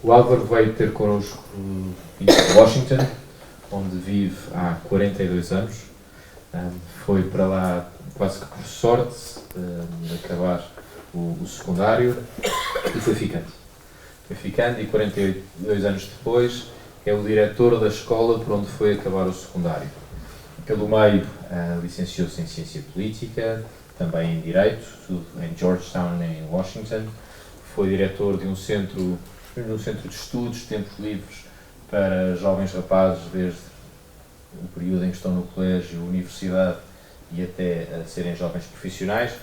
O Álvaro veio ter connosco de Washington, onde vive há 42 anos. Foi para lá quase que por sorte de acabar o secundário e foi ficando. Foi ficando e 42 anos depois é o diretor da escola por onde foi acabar o secundário. Pelo meio, licenciou-se em Ciência Política, também em Direito, tudo em Georgetown, em Washington. Foi diretor de um centro de estudos, tempos livres para jovens rapazes, desde o período em que estão no colégio, universidade e até a serem jovens profissionais.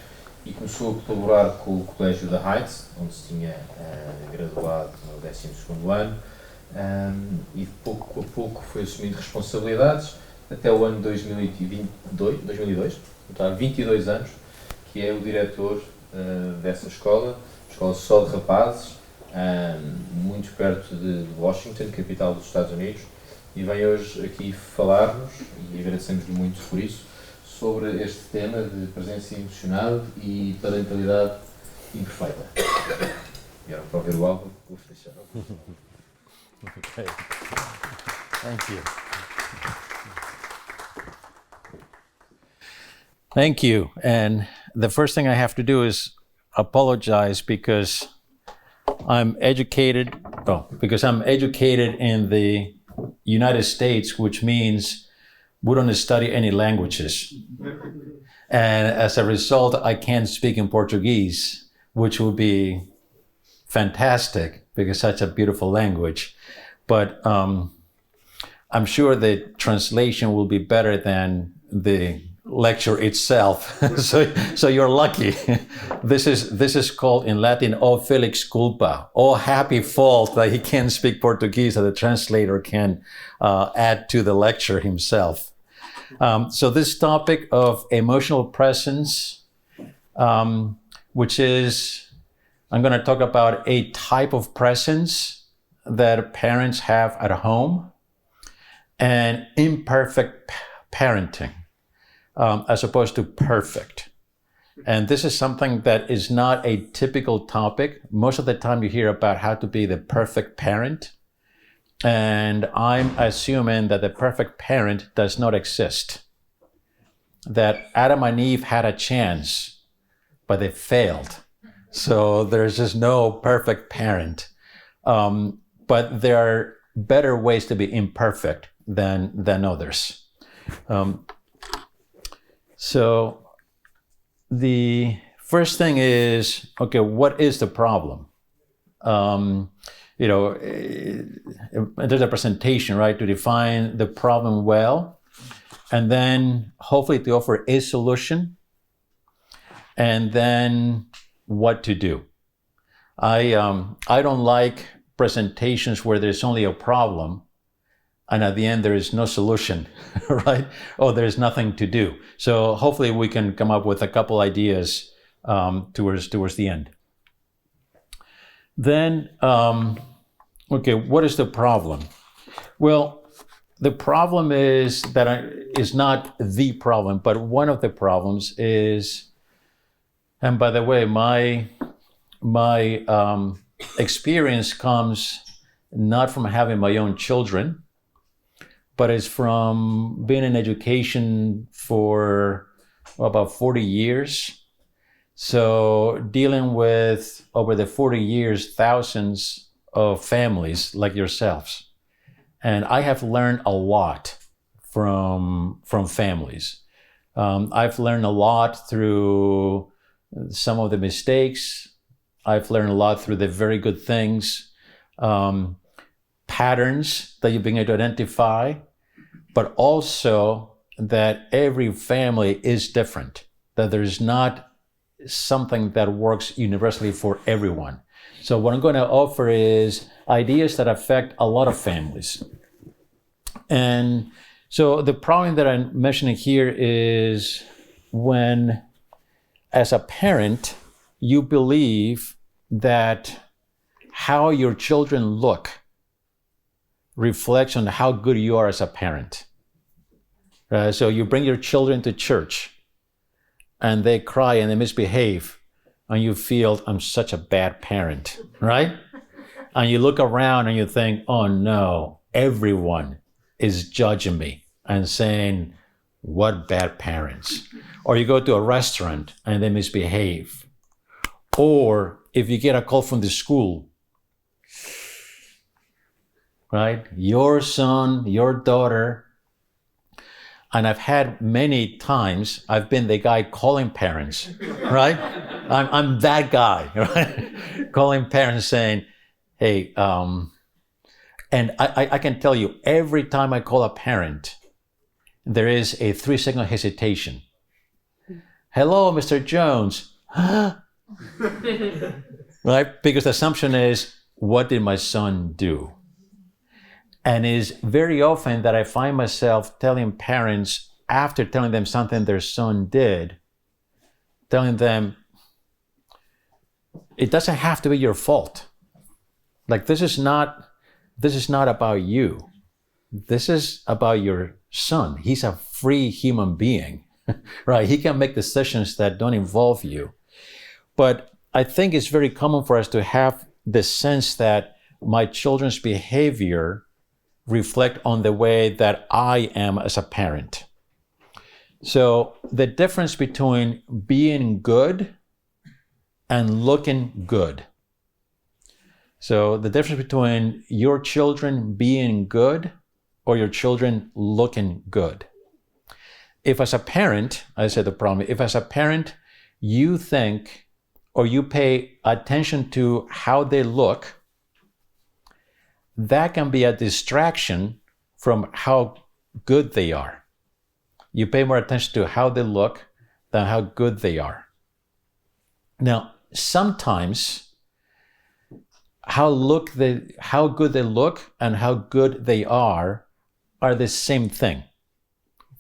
E começou a colaborar com o colégio da Heights, onde se tinha graduado no 12º ano, e pouco a pouco foi assumindo responsabilidades, até o ano 2002, há 22 anos, que é o diretor dessa escola só de rapazes, muito perto de Washington, capital dos Estados Unidos, e vem hoje aqui falar-nos, e agradecemos-lhe muito por isso, sobre este tema de presença emocional e parentalidade imperfeita. E agora, para ouvir o Alvaro, vou deixar. Okay. Thank you. Thank you. And the first thing I have to do is apologize because I'm educated in the United States, which means we don't study any languages. And as a result, I can't speak in Portuguese, which would be fantastic because such a beautiful language. But I'm sure the translation will be better than the lecture itself. so you're lucky. This is called in Latin, "O felix culpa," "O happy fault," that he can't speak Portuguese, that the translator can add to the lecture himself. So this topic of emotional presence, which is, I'm going to talk about a type of presence that parents have at home and imperfect parenting, as opposed to perfect. And this is something that is not a typical topic. Most of the time you hear about how to be the perfect parent. And I'm assuming that the perfect parent does not exist. That Adam and Eve had a chance, but they failed. So there's just no perfect parent. But there are better ways to be imperfect than others. So the first thing is, okay, what is the problem? There's a presentation, right, to define the problem well, and then hopefully to offer a solution, and then what to do. I don't like presentations where there's only a problem, and at the end there is no solution, right? Or there's nothing to do. So hopefully we can come up with a couple ideas towards the end. Then, okay, what is the problem? Well, the problem is not the problem, but one of the problems is, and by the way, my experience comes not from having my own children, but it's from being in education for about 40 years. So dealing with, over the 40 years, thousands of families like yourselves. And I have learned a lot from families. I've learned a lot through some of the mistakes. I've learned a lot through the very good things, patterns that you've been able to identify, but also that every family is different, that there's not something that works universally for everyone. So what I'm going to offer is ideas that affect a lot of families. And so the problem that I'm mentioning here is when, as a parent, you believe that how your children look reflects on how good you are as a parent. So you bring your children to church and they cry and they misbehave, and you feel, I'm such a bad parent, right? and you look around and you think, oh no, everyone is judging me and saying, what bad parents. Or you go to a restaurant and they misbehave. Or if you get a call from the school, right? Your son, your daughter. And I've had many times, I've been the guy calling parents, right? I'm that guy, right? Calling parents saying, hey, and I can tell you, every time I call a parent, there is a 3-second hesitation. Hello, Mr. Jones. Right? Because the assumption is, what did my son do? And it's very often that I find myself telling parents, after telling them something their son did, telling them, it doesn't have to be your fault. Like, this is not about you. This is about your son. He's a free human being, right? He can make decisions that don't involve you. But I think it's very common for us to have the sense that my children's behavior reflect on the way that I am as a parent. So the difference between being good and looking good. So the difference between your children being good or your children looking good. If as a parent, I said the problem, if as a parent you think or you pay attention to how they look, that can be a distraction from how good they are. You pay more attention to how they look than how good they are. Now, sometimes how good they look and how good they are the same thing.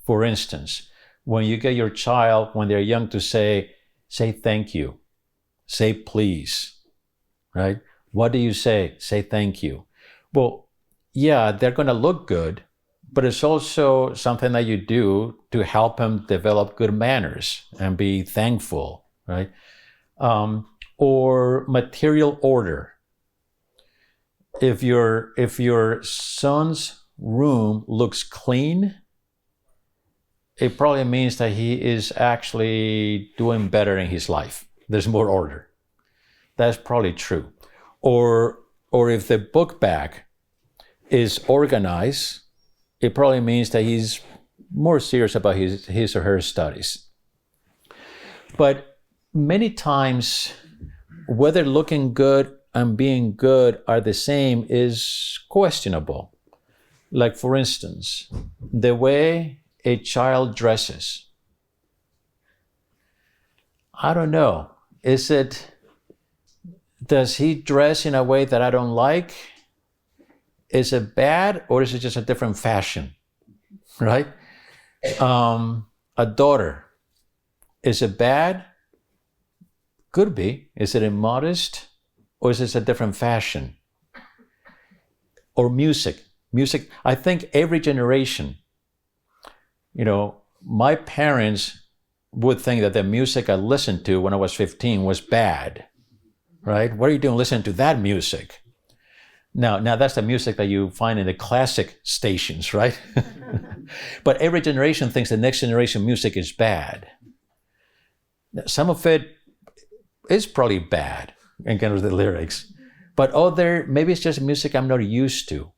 For instance, when you get your child, when they're young, to say thank you, say please, right? What do you say? Say thank you. Well, yeah, they're going to look good, but it's also something that you do to help them develop good manners and be thankful, right? Or material order. If your son's room looks clean, it probably means that he is actually doing better in his life. There's more order. That's probably true. Or if the book bag is organized, it probably means that he's more serious about his or her studies. But many times, whether looking good and being good are the same is questionable. Like, for instance, the way a child dresses. I don't know. Does he dress in a way that I don't like? Is it bad, or is it just a different fashion, right? A daughter, is it bad? Could be. Is it immodest, or is it a different fashion? Or music. I think every generation, my parents would think that the music I listened to when I was 15 was bad, right? What are you doing listening to that music? Now that's the music that you find in the classic stations, right? But every generation thinks the next generation music is bad. Some of it is probably bad in kind of the lyrics, but maybe it's just music I'm not used to.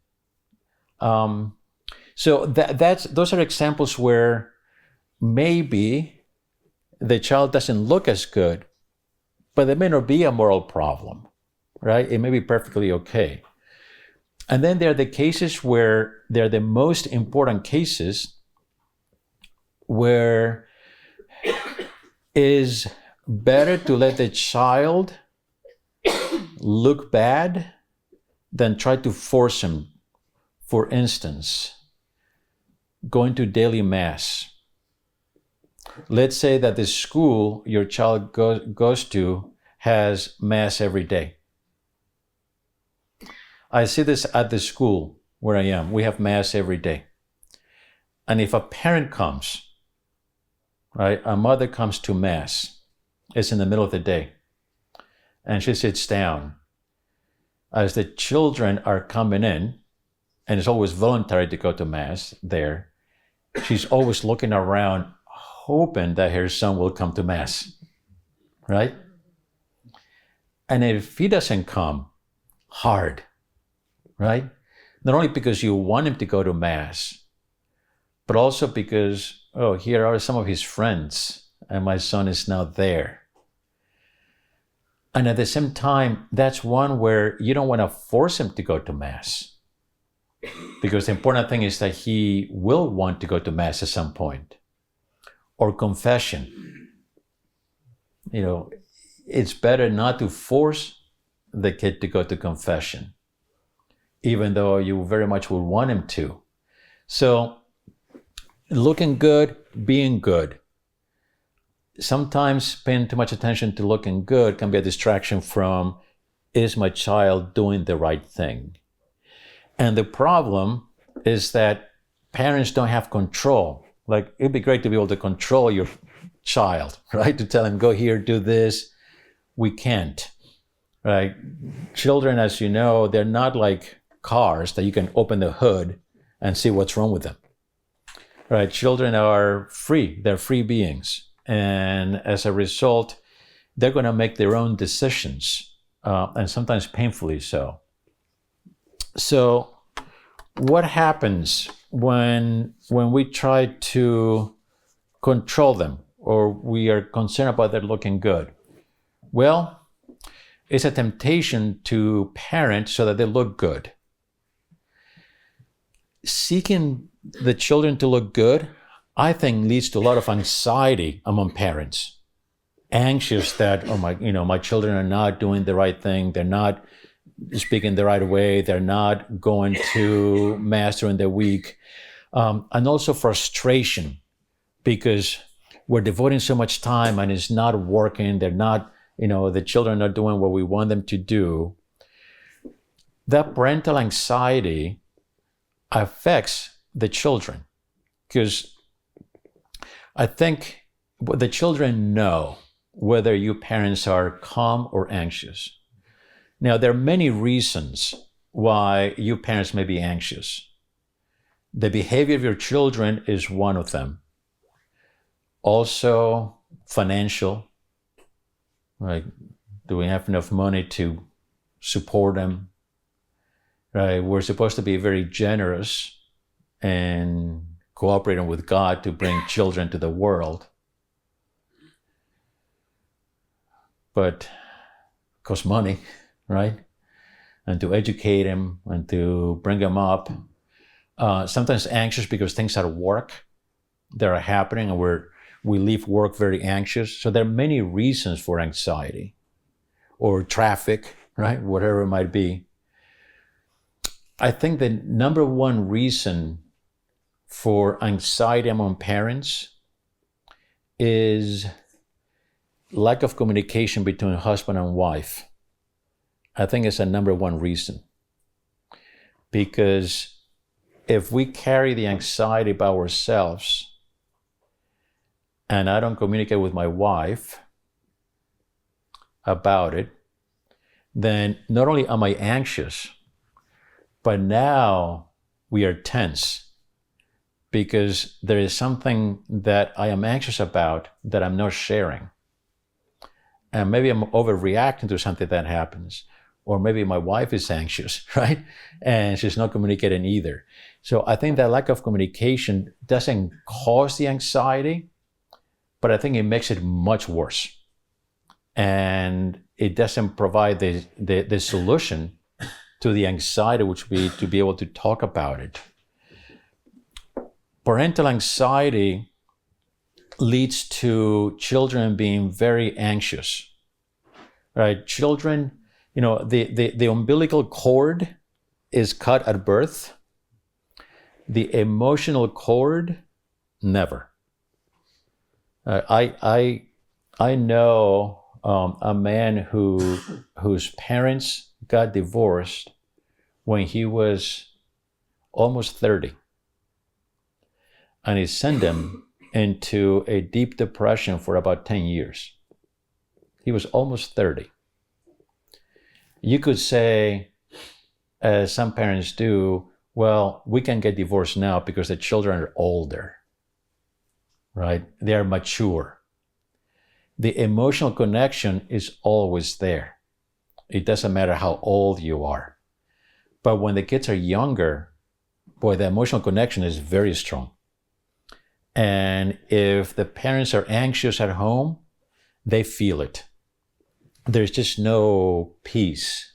So those are examples where maybe the child doesn't look as good, but there may not be a moral problem, right? It may be perfectly okay. And then there are the cases where they're the most important cases where it is better to let the child look bad than try to force him. For instance, going to daily mass. Let's say that the school your child goes to has mass every day. I see this at the school where I am. We have mass every day. And if a parent comes, right, a mother comes to mass, it's in the middle of the day, and she sits down, as the children are coming in, and it's always voluntary to go to Mass there, she's always looking around, hoping that her son will come to Mass, right? And if he doesn't come, hard, right? Not only because you want him to go to Mass, but also because, oh, here are some of his friends, and my son is now there. And at the same time, that's one where you don't want to force him to go to Mass, because the important thing is that he will want to go to Mass at some point. Or confession. You know, it's better not to force the kid to go to confession, even though you very much would want him to. So, looking good, being good. Sometimes paying too much attention to looking good can be a distraction from, is my child doing the right thing? And the problem is that parents don't have control. Like, it'd be great to be able to control your child, right? To tell him, go here, do this. We can't, right? Children, as you know, they're not like cars that you can open the hood and see what's wrong with them, right? Children are free. They're free beings. And as a result, they're going to make their own decisions, and sometimes painfully so. So what happens when we try to control them, or we are concerned about their looking good? Well, it's a temptation to parent so that they look good. Seeking the children to look good, I think, leads to a lot of anxiety among parents. Anxious that, oh my children are not doing the right thing. They're not speaking the right way. They're not going to Mass during the week. And also frustration, because we're devoting so much time and it's not working. They're not, the children are not doing what we want them to do. That parental anxiety affects the children, because I think the children know whether you parents are calm or anxious. Now, there are many reasons why you parents may be anxious. The behavior of your children is one of them. Also, financial. Right? Do we have enough money to support them? Right? We're supposed to be very generous and cooperating with God to bring children to the world. But it costs money, right? And to educate them and to bring them up. Sometimes anxious because things at work that are happening, and we leave work very anxious. So there are many reasons for anxiety, or traffic, right? Whatever it might be. I think the number one reason for anxiety among parents is lack of communication between husband and wife. I think it's a number one reason. Because if we carry the anxiety by ourselves and I don't communicate with my wife about it, then not only am I anxious, but now we are tense. Because there is something that I am anxious about that I'm not sharing. And maybe I'm overreacting to something that happens. Or maybe my wife is anxious, right? And she's not communicating either. So I think that lack of communication doesn't cause the anxiety, but I think it makes it much worse. And it doesn't provide the solution to the anxiety, which would be to be able to talk about it. Parental anxiety leads to children being very anxious, right? Children, the umbilical cord is cut at birth. The emotional cord, never. I know a man whose parents got divorced when he was almost 30. And it sent him into a deep depression for about 10 years. He was almost 30. You could say as some parents do, well, we can get divorced now because the children are older, right? They are mature. The emotional connection is always there. It doesn't matter how old you are. But when the kids are younger, boy, the emotional connection is very strong. And if the parents are anxious at home, they feel it. There's just no peace.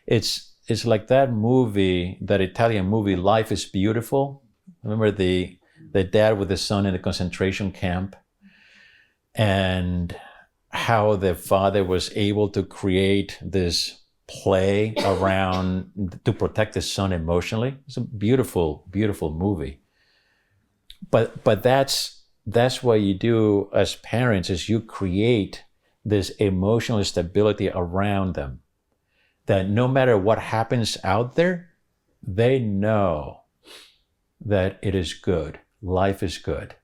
It's like that movie, that Italian movie, Life is Beautiful. Remember the dad with the son in the concentration camp, and how the father was able to create this play around to protect his son emotionally. It's a beautiful, beautiful movie. But that's what you do as parents, is you create this emotional stability around them, that no matter what happens out there, they know that it is good. Life is good,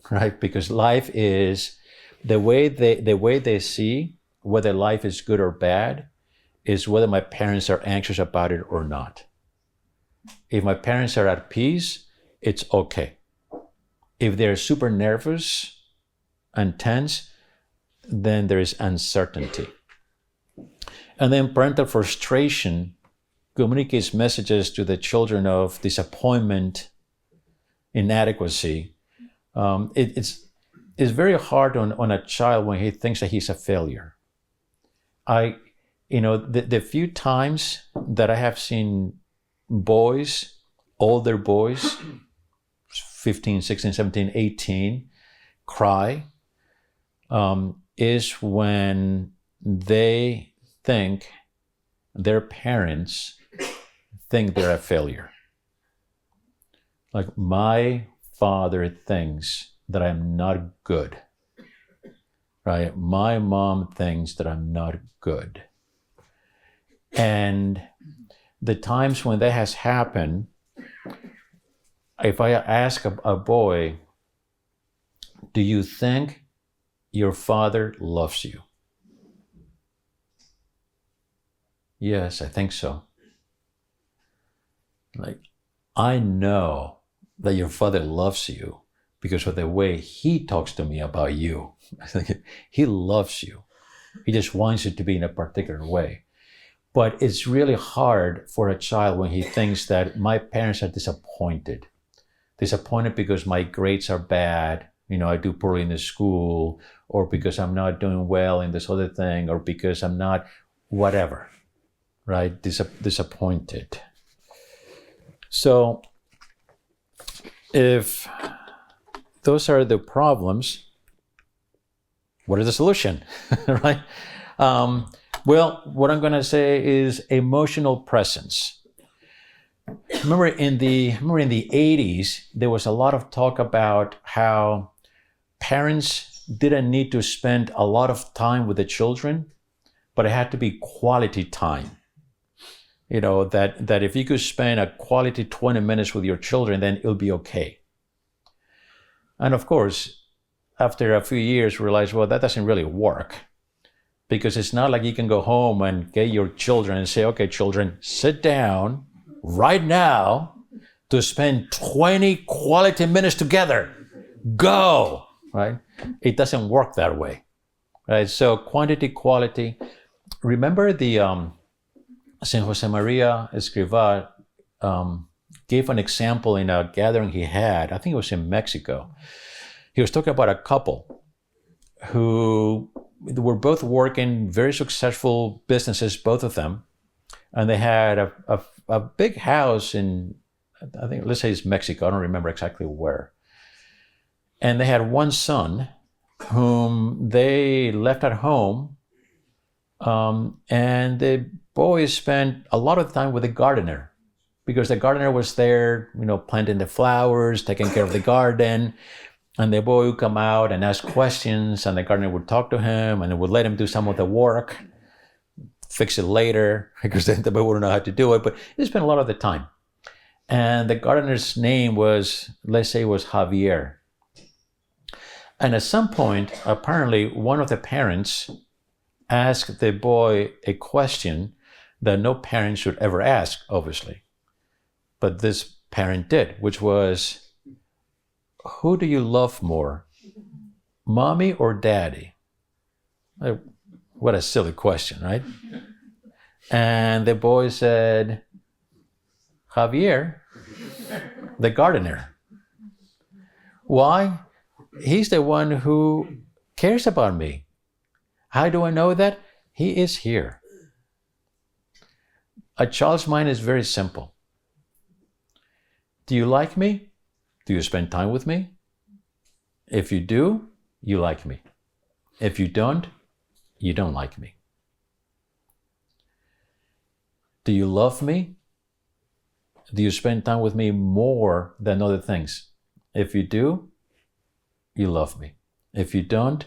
right? Because life is the way they see whether life is good or bad is whether my parents are anxious about it or not. If my parents are at peace, it's okay. If they're super nervous and tense, then there is uncertainty. And then parental frustration communicates messages to the children of disappointment, inadequacy. It's very hard on a child when he thinks that he's a failure. The few times that I have seen boys, older boys, 15, 16, 17, 18, cry, is when they think their parents think they're a failure. Like, my father thinks that I'm not good, right? My mom thinks that I'm not good. And the times when that has happened, if I ask a boy, do you think your father loves you? Yes, I think so. Like, I know that your father loves you because of the way he talks to me about you. He loves you. He just wants you to be in a particular way. But it's really hard for a child when he thinks that my parents are disappointed. Disappointed because my grades are bad, I do poorly in the school, or because I'm not doing well in this other thing, or because I'm not whatever, right? Disappointed. So if those are the problems, what is the solution, right? Well, what I'm going to say is emotional presence. Remember in the 80s, there was a lot of talk about how parents didn't need to spend a lot of time with the children, but it had to be quality time. That if you could spend a quality 20 minutes with your children, then it'll be okay. And of course, after a few years, realize, well, that doesn't really work. Because it's not like you can go home and get your children and say, okay, children, sit down right now to spend 20 quality minutes together. Go, right? It doesn't work that way, right? So quantity, quality. Remember the Saint Jose Maria Escrivá gave an example in a gathering he had, I think it was in Mexico. He was talking about a couple who were both working very successful businesses, both of them. And they had a big house in, I think, let's say it's Mexico. I don't remember exactly where. And they had one son whom they left at home. And the boy spent a lot of time with the gardener, because the gardener was there, planting the flowers, taking care of the garden. And the boy would come out and ask questions, and the gardener would talk to him and would let him do some of the work, fix it later, because then the boy wouldn't know how to do it, but he spent a lot of the time. And the gardener's name was, let's say, was Javier. And at some point, apparently, one of the parents asked the boy a question that no parent should ever ask, obviously. But this parent did, which was, who do you love more, mommy or daddy? What a silly question, right? And the boy said, Javier, the gardener. Why? He's the one who cares about me. How do I know that? He is here. A child's mind is very simple. Do you like me? Do you spend time with me? If you do, you like me. If you don't like me. Do you love me? Do you spend time with me more than other things? If you do, you love me. If you don't,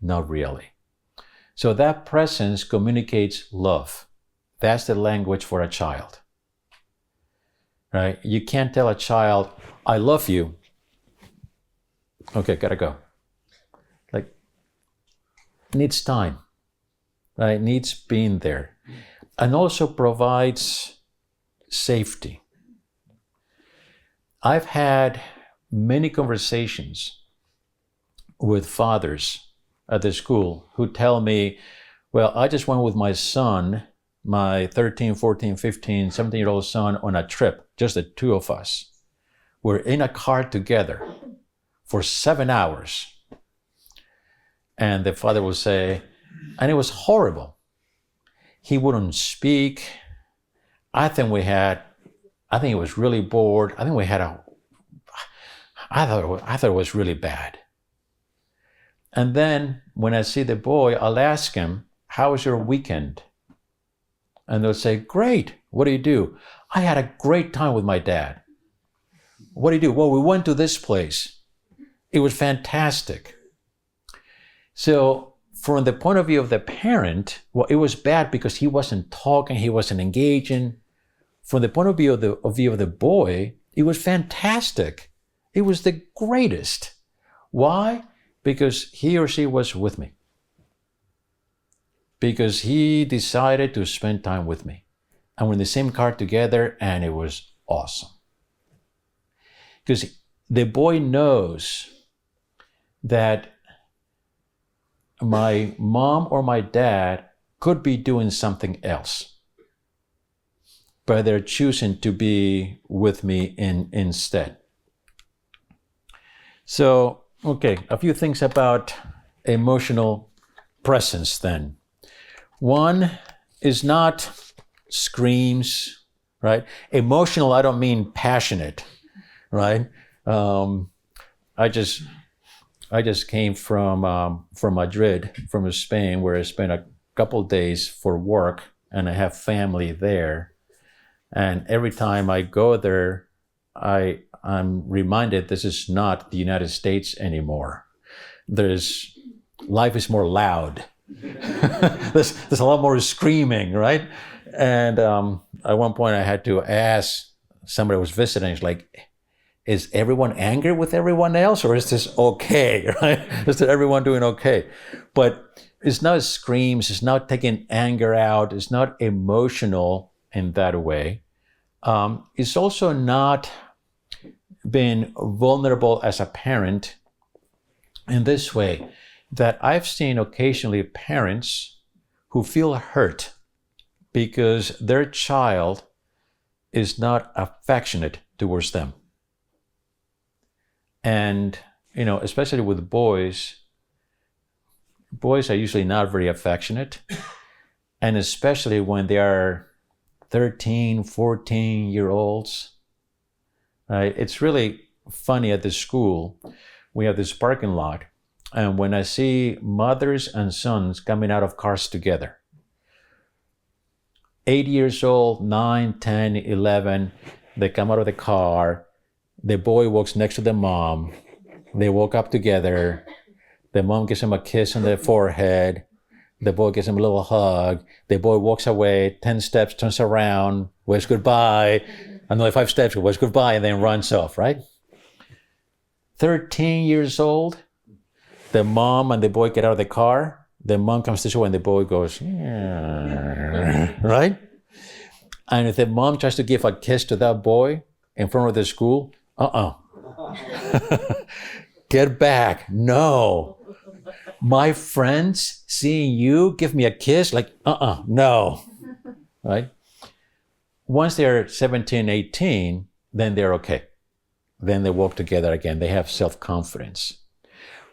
not really. So that presence communicates love. That's the language for a child. Right? You can't tell a child, I love you. Okay, gotta go. Like, needs time. Right? Needs being there. And also provides safety. I've had many conversations with fathers at the school who tell me, well, I just went with my son, my 13, 14, 15, 17-year-old son on a trip, just the two of us. We're in a car together for 7 hours. And the father will say, and it was horrible. He wouldn't speak. I think he was really bored. I thought it was really bad. And then when I see the boy, I'll ask him, how was your weekend? And they'll say, great. What do you do? I had a great time with my dad. What do you do? Well, we went to this place. It was fantastic. So from the point of view of the parent, well, it was bad because he wasn't talking, he wasn't engaging. From the point of view of the boy, it was fantastic. It was the greatest. Why? Because he or she was with me. Because he decided to spend time with me. And we're in the same car together, and it was awesome. Because the boy knows that my mom or my dad could be doing something else, but they're choosing to be with me instead. So, okay, a few things about emotional presence then. One is not screams, right? Emotional, I don't mean passionate, right? I just came from Madrid, from Spain, where I spent a couple of days for work, and I have family there. And every time I go there, I'm reminded this is not the United States anymore. Life is more loud. there's a lot more screaming, right? And at one point I had to ask somebody who was visiting, it's like, is everyone angry with everyone else, or is this okay, right? Is everyone doing okay? But it's not screams, it's not taking anger out, it's not emotional in that way. It's also not being vulnerable as a parent in this way, that I've seen occasionally parents who feel hurt because their child is not affectionate towards them. And, especially with boys are usually not very affectionate. And especially when they are 13, 14-year-olds. Right? It's really funny at the school. We have this parking lot. And when I see mothers and sons coming out of cars together, 8 years old, 9, 10, 11, they come out of the car. The boy walks next to the mom. They walk up together. The mom gives him a kiss on the forehead. The boy gives him a little hug. The boy walks away, 10 steps, turns around, waves goodbye. Another 5 steps, waves goodbye, and then runs off, right? 13 years old, the mom and the boy get out of the car. The mom comes this way and the boy goes, yeah, right? And if the mom tries to give a kiss to that boy in front of the school, get back. No. My friends seeing you give me a kiss, like, no. Right? Once they're 17, 18, then they're okay. Then they walk together again. They have self-confidence.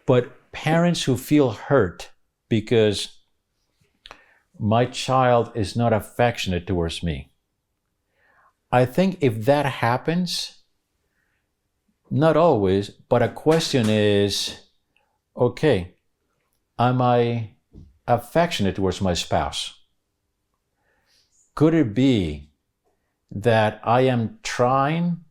But parents who feel hurt because my child is not affectionate towards me, I think if that happens, not always, but a question is, okay, am I affectionate towards my spouse? Could it be that I am trying,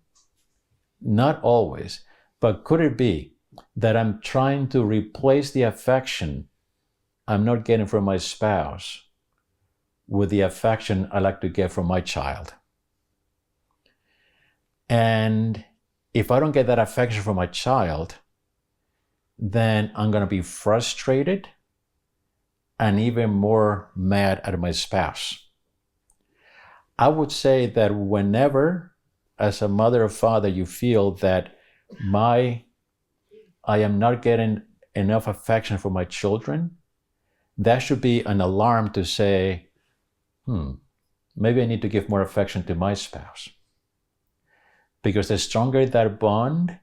not always, but could it be that I'm trying to replace the affection I'm not getting from my spouse with the affection I like to get from my child? And if I don't get that affection from my child, then I'm going to be frustrated and even more mad at my spouse. I would say that whenever, as a mother or father, you feel that I am not getting enough affection from my children, that should be an alarm to say, maybe I need to give more affection to my spouse. Because the stronger that bond,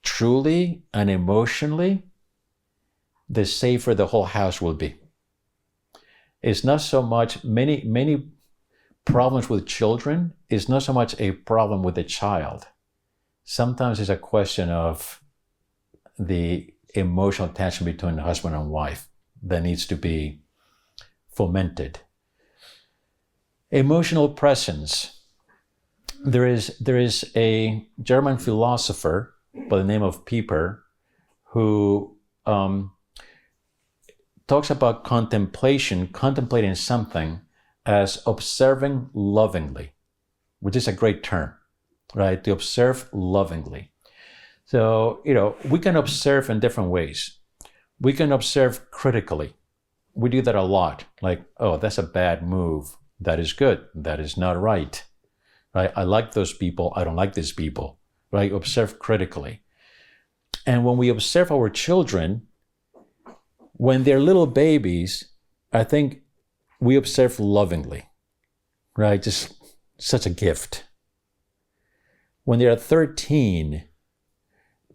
truly and emotionally, the safer the whole house will be. It's not so much, many problems with children is not so much a problem with the child. Sometimes it's a question of the emotional tension between husband and wife that needs to be fomented. Emotional presence. There is a German philosopher by the name of Pieper who talks about contemplating something as observing lovingly, which is a great term, right? To observe lovingly. So, we can observe in different ways. We can observe critically. We do that a lot. Like, oh, that's a bad move. That is good. That is not right. Right? I like those people. I don't like these people. Right? Observe critically. And when we observe our children, when they're little babies, I think we observe lovingly. Right? Just such a gift. When they're 13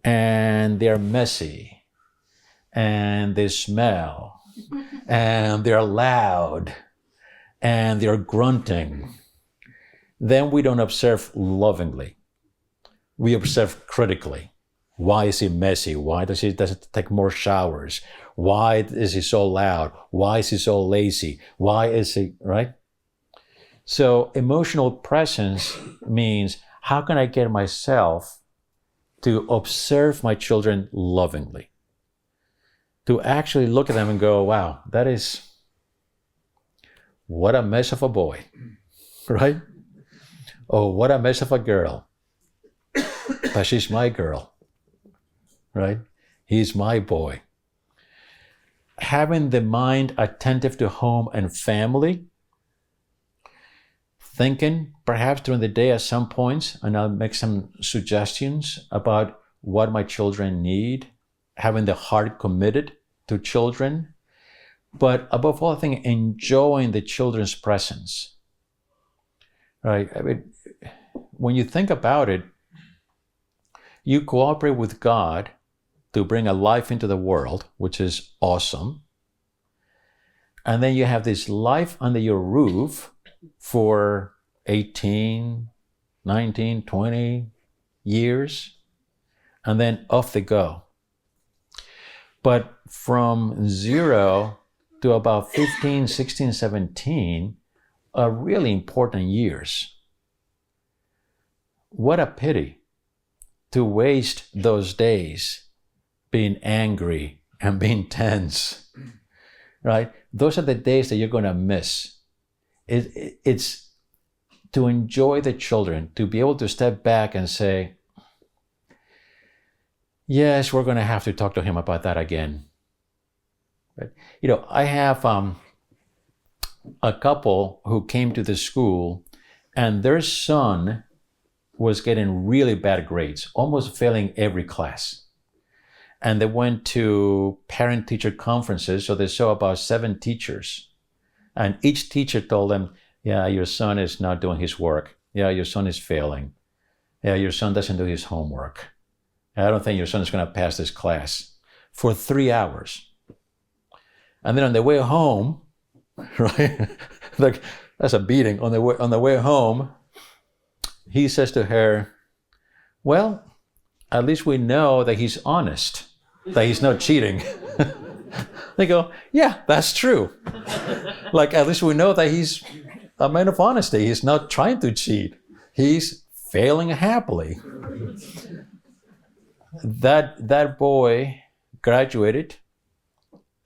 and they're messy and they smell and they're loud and they're grunting, then we don't observe lovingly. We observe critically. Why is he messy? Why does he take more showers? Why is he so loud? Why is he so lazy? Why is he, right? So emotional presence means, how can I get myself to observe my children lovingly? To actually look at them and go, wow, that is, what a mess of a boy, right? Oh, what a mess of a girl. But she's my girl, right? He's my boy. Having the mind attentive to home and family, thinking perhaps during the day at some points, and I'll make some suggestions about what my children need, having the heart committed to children, but above all, I think enjoying the children's presence, right? I mean, when you think about it, you cooperate with God to bring a life into the world, which is awesome. And then you have this life under your roof for 18, 19, 20 years, and then off they go. But from 0 to about 15, 16, 17 are really important years. What a pity to waste those days being angry and being tense, right? Those are the days that you're going to miss. It's to enjoy the children, to be able to step back and say, yes, we're going to have to talk to him about that again. But, I have a couple who came to the school and their son was getting really bad grades, almost failing every class. And they went to parent-teacher conferences, so they saw about 7 teachers. And each teacher told them, yeah, your son is not doing his work. Yeah, your son is failing. Yeah, your son doesn't do his homework. I don't think your son is going to pass this class, for 3 hours. And then on the way home, right, like that's a beating. On the way home, he says to her, well, at least we know that he's honest, that he's not cheating. They go, yeah, that's true. Like, at least we know that he's a man of honesty. He's not trying to cheat. He's failing happily. That boy graduated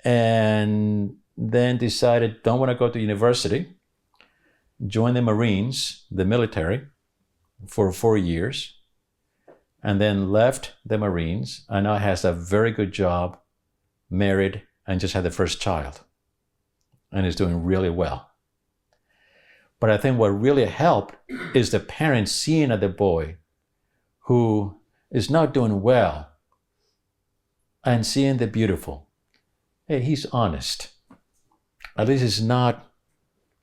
and then decided, don't want to go to university, joined the Marines, the military, for 4 years, and then left the Marines, and now has a very good job, married, and just had the first child, and is doing really well. But I think what really helped is the parents seeing at the boy who is not doing well and seeing the beautiful. Hey, he's honest. At least he's not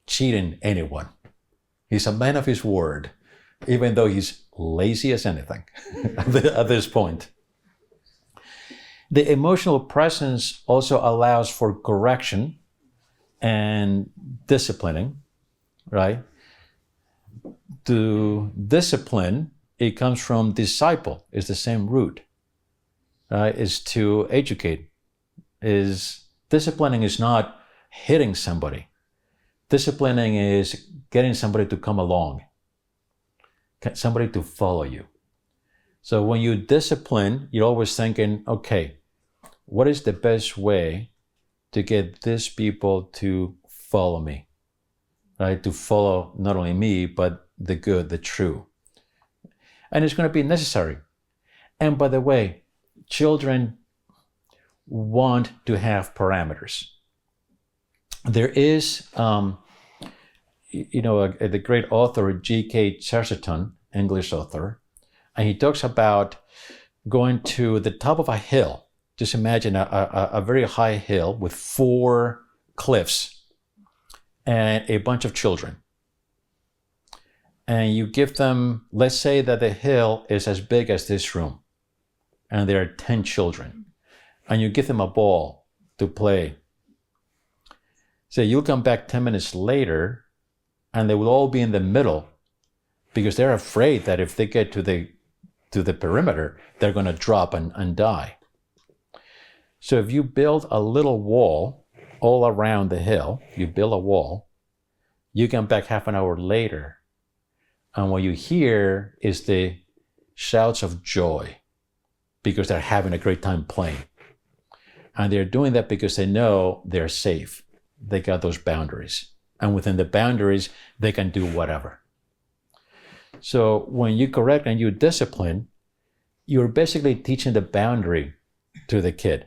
cheating anyone. He's a man of his word, even though he's lazy as anything at this point. The emotional presence also allows for correction and disciplining, right? To discipline, it comes from disciple, it's the same root, is to educate. Disciplining is not hitting somebody. Disciplining is getting somebody to come along, somebody to follow you. So when you discipline, you're always thinking, okay, what is the best way to get these people to follow me, right? To follow not only me, but the good, the true. And it's going to be necessary. And by the way, children want to have parameters. There is, the great author, G.K. Chesterton, English author, and he talks about going to the top of a hill. Just imagine a very high hill with 4 cliffs and a bunch of children. And you give them, let's say that the hill is as big as this room, and there are 10 children, and you give them a ball to play. So you'll come back 10 minutes later, and they will all be in the middle, because they're afraid that if they get to the perimeter, they're going to drop and die. So if you build a little wall all around the hill, you build a wall, you come back half an hour later, and what you hear is the shouts of joy because they're having a great time playing. And they're doing that because they know they're safe. They got those boundaries. And within the boundaries, they can do whatever. So when you correct and you discipline, you're basically teaching the boundary to the kid.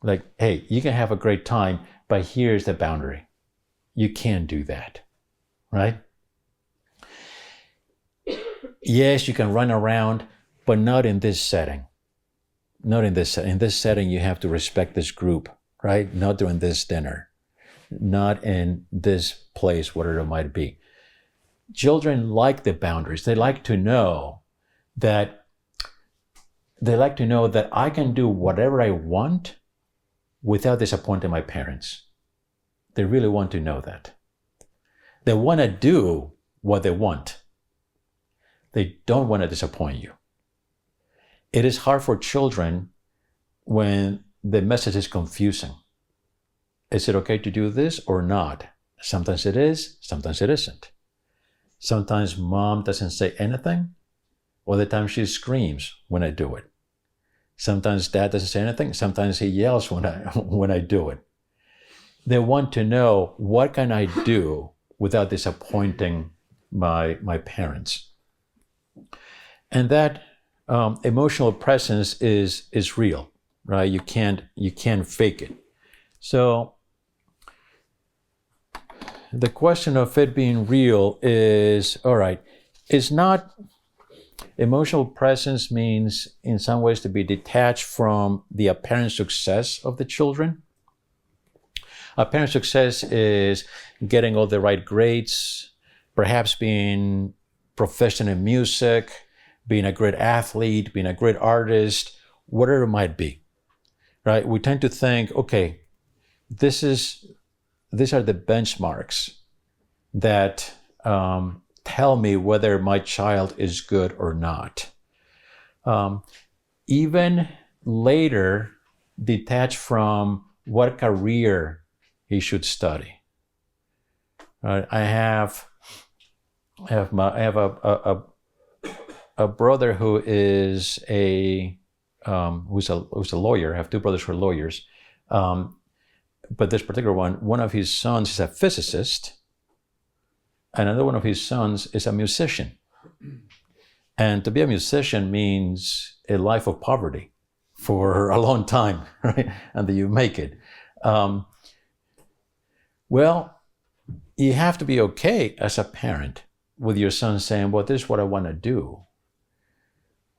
Like, hey, you can have a great time, but here's the boundary. You can't do that, right? Yes, you can run around, but not in this setting. Not in this setting. In this setting, you have to respect this group, right? Not during this dinner. Not in this place, whatever it might be. Children like the boundaries. They like to know that I can do whatever I want without disappointing my parents. They really want to know that. They want to do what they want. They don't want to disappoint you. It is hard for children when the message is confusing. Is it okay to do this or not? Sometimes it is, sometimes it isn't. Sometimes mom doesn't say anything, or the time she screams when I do it. Sometimes dad doesn't say anything, sometimes he yells when I do it. They want to know, what can I do without disappointing my parents? And that emotional presence is real, right? You can't fake it. So the question of it being real is, all right, it's not, emotional presence means in some ways to be detached from the apparent success of the children. Apparent success is getting all the right grades, perhaps being proficient in music, being a great athlete, being a great artist, whatever it might be, right? We tend to think, okay, these are the benchmarks that tell me whether my child is good or not. Even later, detached from what career he should study. I have a brother who is who's a lawyer. I have two brothers who are lawyers, but this particular one of his sons is a physicist. Another one of his sons is a musician. And to be a musician means a life of poverty for a long time, right? And that you make it. Well, you have to be okay as a parent with your son saying, well, this is what I want to do.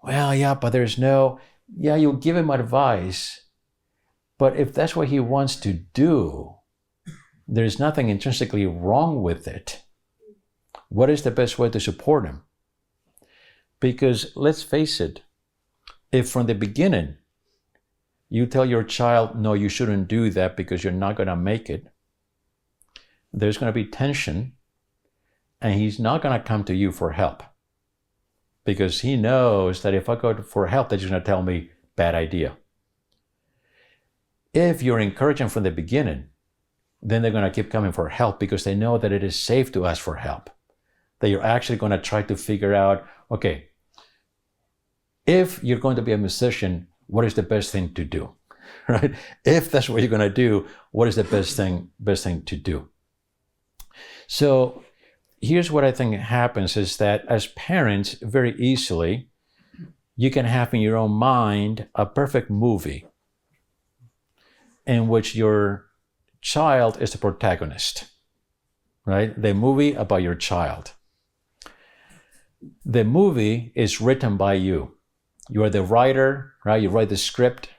Well, yeah, but you'll give him advice. But if that's what he wants to do, there's nothing intrinsically wrong with it. What is the best way to support him? Because let's face it, if from the beginning you tell your child, no, you shouldn't do that because you're not going to make it, there's going to be tension, and he's not going to come to you for help because he knows that if I go for help, they're just going to tell me, bad idea. If you're encouraging from the beginning, then they're going to keep coming for help because they know that it is safe to ask for help. That you're actually going to try to figure out, okay, if you're going to be a musician, what is the best thing to do, right? If that's what you're going to do, what is the best thing to do? So here's what I think happens is that as parents, very easily, you can have in your own mind a perfect movie in which your child is the protagonist, right? The movie about your child. The movie is written by you. You are the writer, right? You write the script.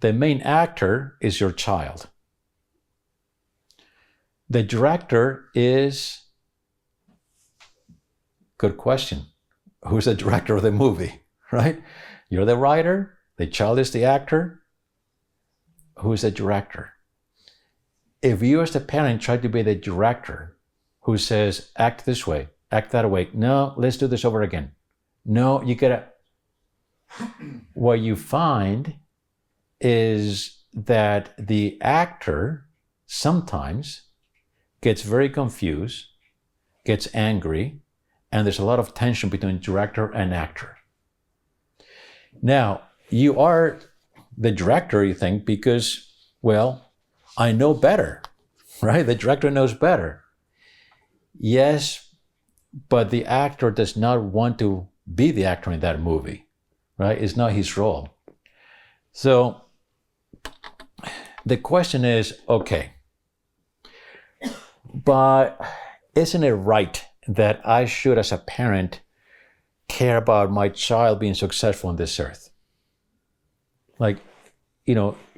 The main actor is your child. The director is, good question, who's the director of the movie, right? You're the writer, the child is the actor. Who's the director? If you as the parent try to be the director who says, act this way, act that way, no, let's do this over again. No, you gotta, what you find is that the actor sometimes gets very confused, gets angry, and there's a lot of tension between director and actor. Now, you are the director, you think, because, well, I know better, right? The director knows better. Yes, but the actor does not want to be the actor in that movie, right? It's not his role. So the question is, okay, but isn't it right that I should, as a parent, care about my child being successful on this earth? Like,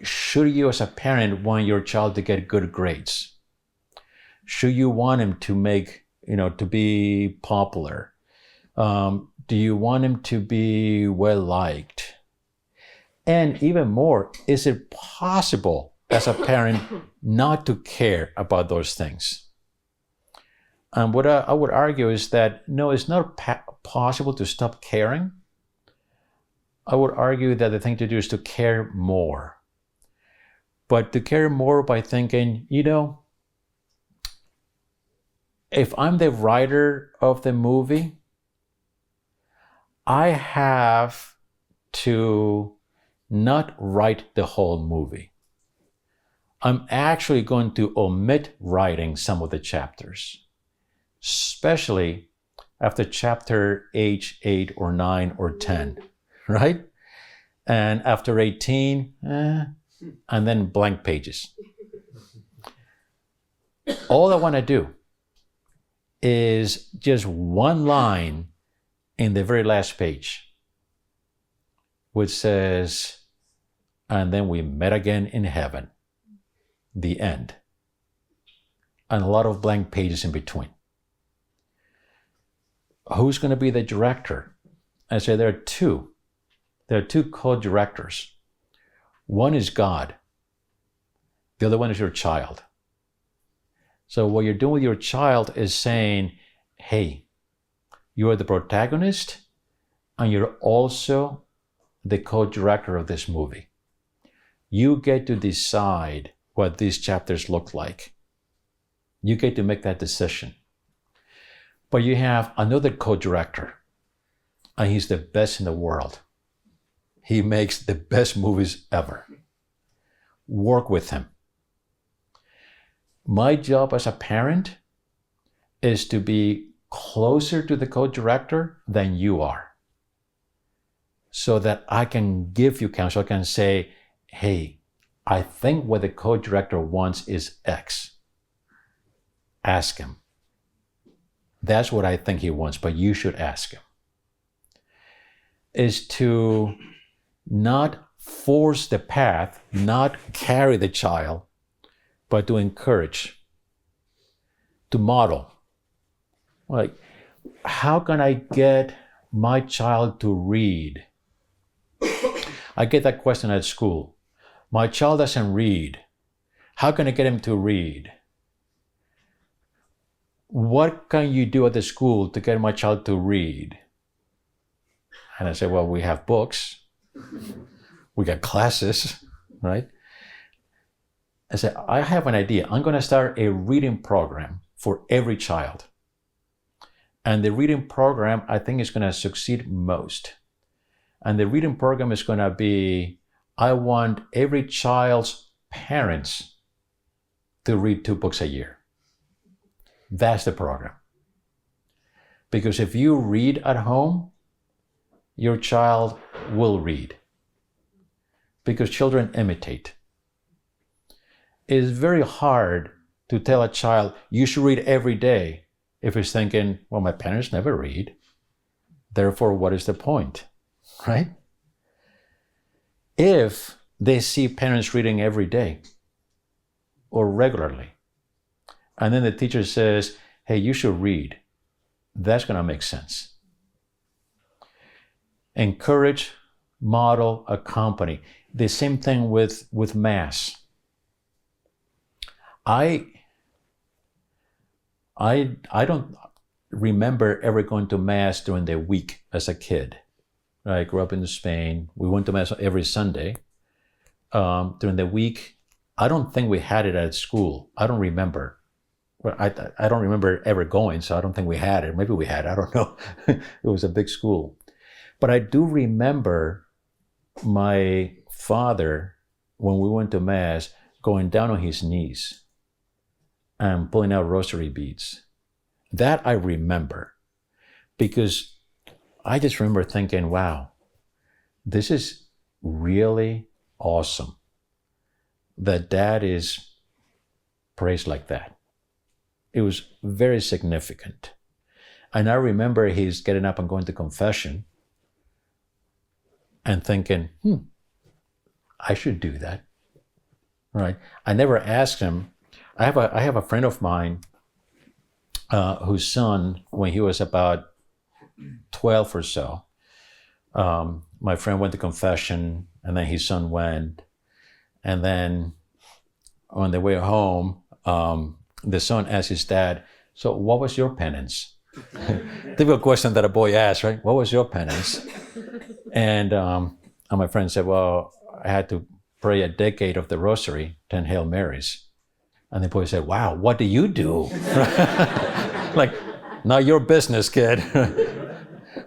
should you as a parent want your child to get good grades? Should you want him to make, to be popular? Do you want him to be well-liked? And even more, is it possible as a parent not to care about those things? And what I would argue is that, no, it's not possible to stop caring. I would argue that the thing to do is to care more. But to care more by thinking, if I'm the writer of the movie, I have to not write the whole movie. I'm actually going to omit writing some of the chapters, especially after chapter age 8 or 9 or 10, right? And after 18, and then blank pages. all I want to do is just one line in the very last page, which says, and then we met again in heaven, the end. And a lot of blank pages in between. Who's going to be the director? I say there are two. There are two co-directors. One is God. The other one is your child. So what you're doing with your child is saying, hey, you are the protagonist and you're also the co-director of this movie. You get to decide what these chapters look like. You get to make that decision. But you have another co-director, and he's the best in the world. He makes the best movies ever. Work with him. My job as a parent is to be closer to the co-director than you are, so that I can give you counsel. I can say, hey, I think what the co-director wants is X. Ask him. That's what I think he wants, but you should ask him. Is to not force the path, not carry the child, but to encourage, to model. Like, how can I get my child to read? I get that question at school. My child doesn't read. How can I get him to read? What can you do at the school to get my child to read? And I say, well, we have books. We got classes, right? I said, I have an idea. I'm going to start a reading program for every child. And the reading program, I think, is going to succeed most. And the reading program is going to be, I want every child's parents to read 2 books a year. That's the program. Because if you read at home, your child will read. Because children imitate. It's very hard to tell a child, you should read every day, if he's thinking, well, my parents never read. Therefore, what is the point? Right? If they see parents reading every day or regularly, and then the teacher says, hey, you should read, that's going to make sense. Encourage, model, accompany. The same thing with Mass. I don't remember ever going to Mass during the week as a kid. I grew up in Spain. We went to Mass every Sunday. During the week, I don't think we had it at school. I don't remember. Well, I don't remember ever going, so I don't think we had it. Maybe we had it, I don't know. It was a big school. But I do remember my father, when we went to Mass, going down on his knees and pulling out rosary beads. That I remember, because I just remember thinking, wow, this is really awesome that Dad is praised like that. It was very significant. And I remember he's getting up and going to confession and thinking, I should do that, right? I never asked him. I have a friend of mine whose son, when he was about 12 or so, my friend went to confession, and then his son went, and then on the way home, the son asked his dad, so what was your penance? Typical question that a boy asks, right? What was your penance? And my friend said, well, I had to pray a decade of the rosary, 10 Hail Marys. And the boy said, wow, what do you do? Like, not your business, kid.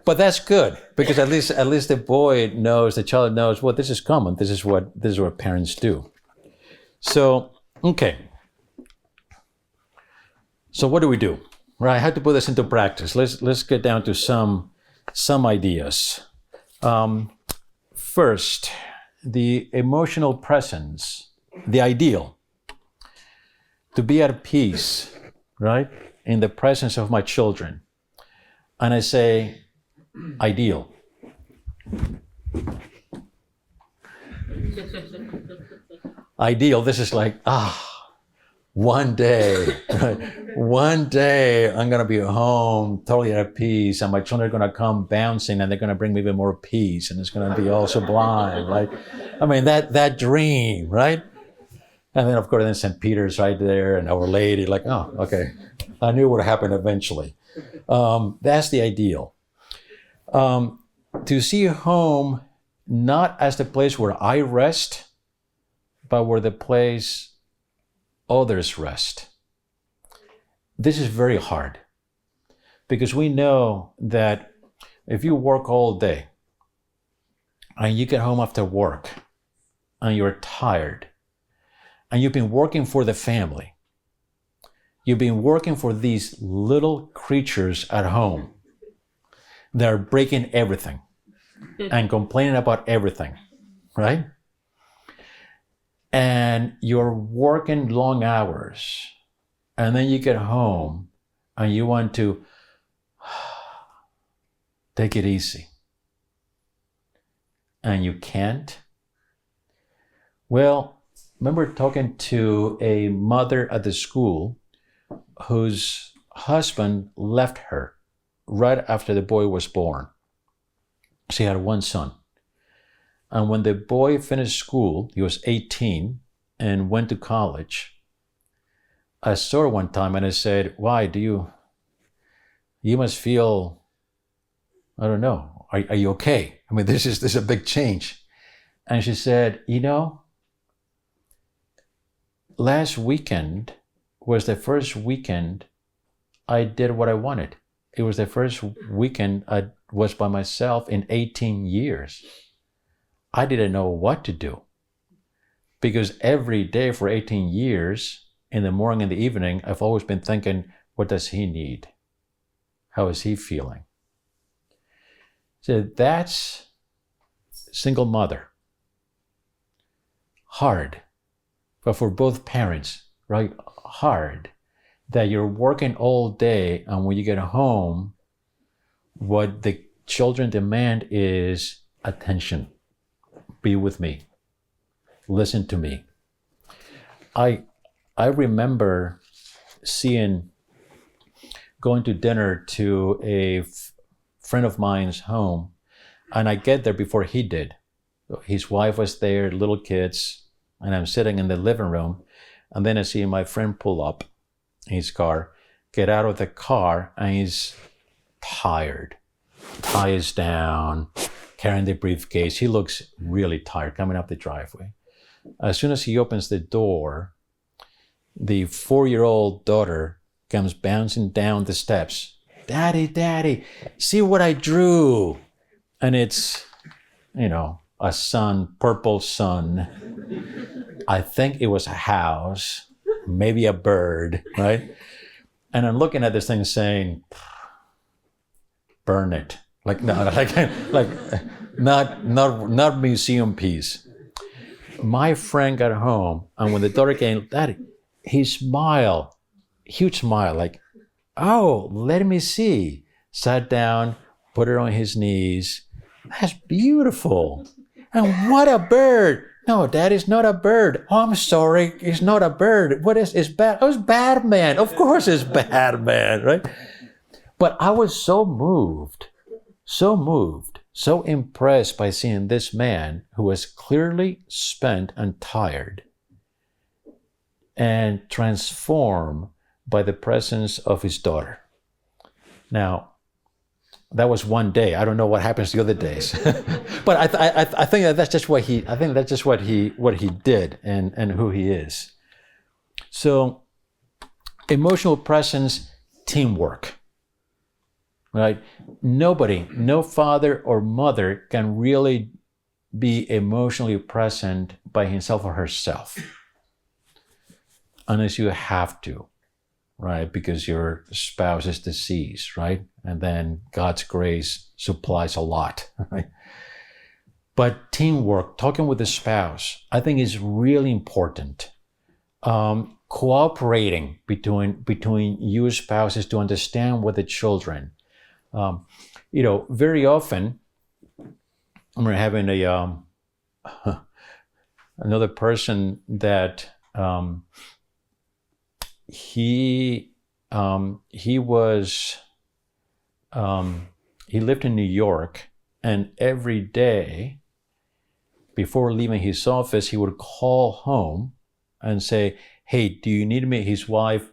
But that's good, because at least the boy knows, the child knows, well, this is common. This is what parents do. So, okay. So what do we do? Right, I had to put this into practice. Let's get down to some ideas. First, the emotional presence, the ideal. to be at peace, right, in the presence of my children. And I say, ideal. Ideal, this is like, one day, right? One day I'm going to be home totally at peace, and my children are going to come bouncing, and they're going to bring me even more peace, and it's going to be all sublime. Like, I mean, that dream, right? And then, of course, then St. Peter's right there, and Our Lady, like, oh, okay. I knew what would happen eventually. That's the ideal. To see home not as the place where I rest, but where the place others rest. This is very hard, because we know that if you work all day and you get home after work and you're tired and you've been working for the family, you've been working for these little creatures at home that are breaking everything and complaining about everything, right? And you're working long hours, and then you get home and you want to take it easy, and you can't. Well, remember talking to a mother at the school whose husband left her right after the boy was born. She had one son. And when the boy finished school, he was 18 and went to college. I saw her one time and I said, why do you must feel, I don't know, are you okay? I mean, this is a big change. And she said, last weekend was the first weekend I did what I wanted. It was the first weekend I was by myself in 18 years. I didn't know what to do, because every day for 18 years, in the morning and the evening, I've always been thinking, what does he need? How is he feeling? So that's single mother. Hard, but for both parents, right? Hard that you're working all day, and when you get home, what the children demand is attention. Be with me. Listen to me. I remember going to dinner to a friend of mine's home, and I get there before he did. His wife was there, little kids, and I'm sitting in the living room, and then I see my friend pull up in his car, get out of the car, and he's tired. Tie is down, carrying the briefcase. He looks really tired coming up the driveway. As soon as he opens the door, the 4-year-old daughter comes bouncing down the steps. Daddy, see what I drew. And it's, a sun, purple sun. I think it was a house, maybe a bird, right? And I'm looking at this thing saying, burn it. Like, no, like not museum piece. My friend got home, and when the daughter came, Daddy, he smiled, huge smile, like, oh, let me see. Sat down, put her on his knees. That's beautiful. And what a bird. No, Dad, it's not a bird. Oh, I'm sorry, it's not a bird. What is, it's bad. Oh, it's Batman. Of course it's Batman, right? But I was so moved, so impressed by seeing this man who was clearly spent and tired and transformed by the presence of his daughter. Now, that was one day. I don't know what happens the other days, but I think that's just what he did and who he is. So, emotional presence, teamwork. Right? Nobody, no father or mother can really be emotionally present by himself or herself unless you have to, right? Because your spouse is deceased, right? And then God's grace supplies a lot, right? But teamwork, talking with the spouse, I think is really important. cooperating between you spouses to understand what the children. Very often, I remember having another person that he lived in New York, and every day before leaving his office, he would call home and say, "Hey, do you need me?" His wife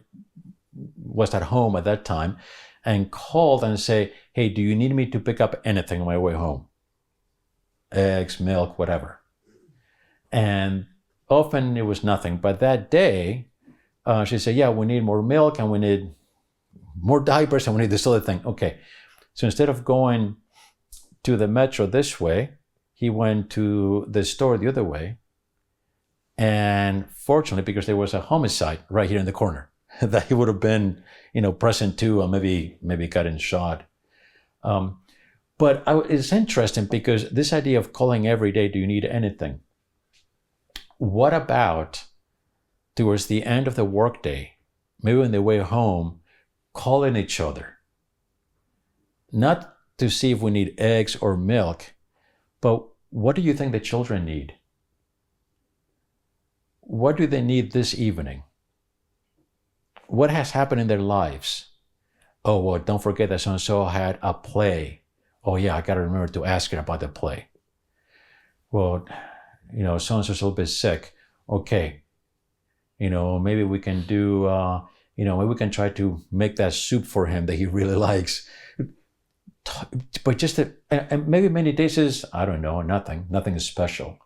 was at home at that time, and called and say, "Hey, do you need me to pick up anything on my way home? Eggs, milk, whatever." And often it was nothing. But that day, she said, "Yeah, we need more milk, and we need more diapers, and we need this other thing." Okay. So instead of going to the metro this way, he went to the store the other way. And fortunately, because there was a homicide right here in the corner that he would have been, present to, or maybe gotten shot. But it's interesting because this idea of calling every day, "Do you need anything?" What about towards the end of the workday, maybe on the way home, calling each other? Not to see if we need eggs or milk, but what do you think the children need? What do they need this evening? What has happened in their lives? Oh, well, don't forget that so-and-so had a play. Oh yeah, I got to remember to ask her about the play. Well, so-and-so's a little bit sick. Okay. Maybe we can do, maybe we can try to make that soup for him that he really likes. But just, and maybe many days, I don't know, nothing is special.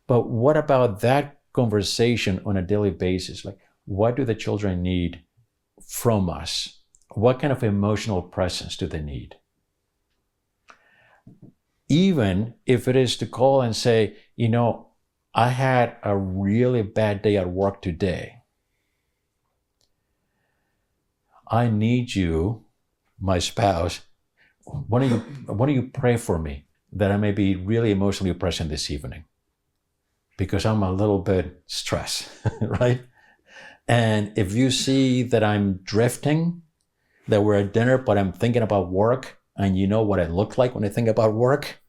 But what about that conversation on a daily basis? Like, what do the children need from us? What kind of emotional presence do they need? Even if it is to call and say, I had a really bad day at work today. I need you, my spouse. Why don't you pray for me that I may be really emotionally present this evening? Because I'm a little bit stressed, right? And if you see that I'm drifting, that we're at dinner, but I'm thinking about work, and you know what I look like when I think about work,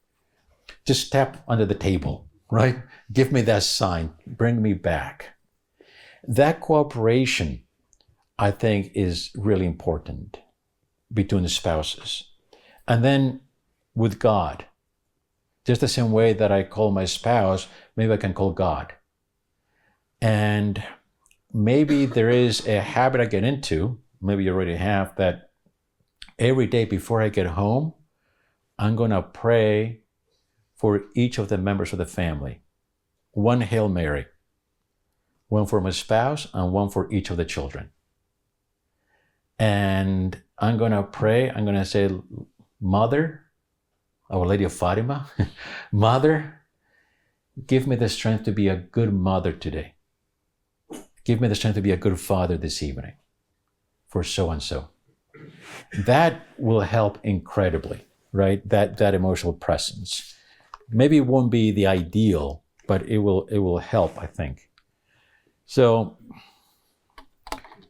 just tap under the table, right? Give me that sign, bring me back. That cooperation, I think, is really important between the spouses. And then with God, just the same way that I call my spouse, maybe I can call God. And maybe there is a habit I get into, maybe you already have, that every day before I get home, I'm going to pray for each of the members of the family. One Hail Mary, one for my spouse and one for each of the children. And I'm going to pray, I'm going to say, Mother, Our Lady of Fatima, Mother, give me the strength to be a good mother today. Give me the strength to be a good father this evening for so-and-so. That will help incredibly, right? That emotional presence. Maybe it won't be the ideal, but it will help, I think. So,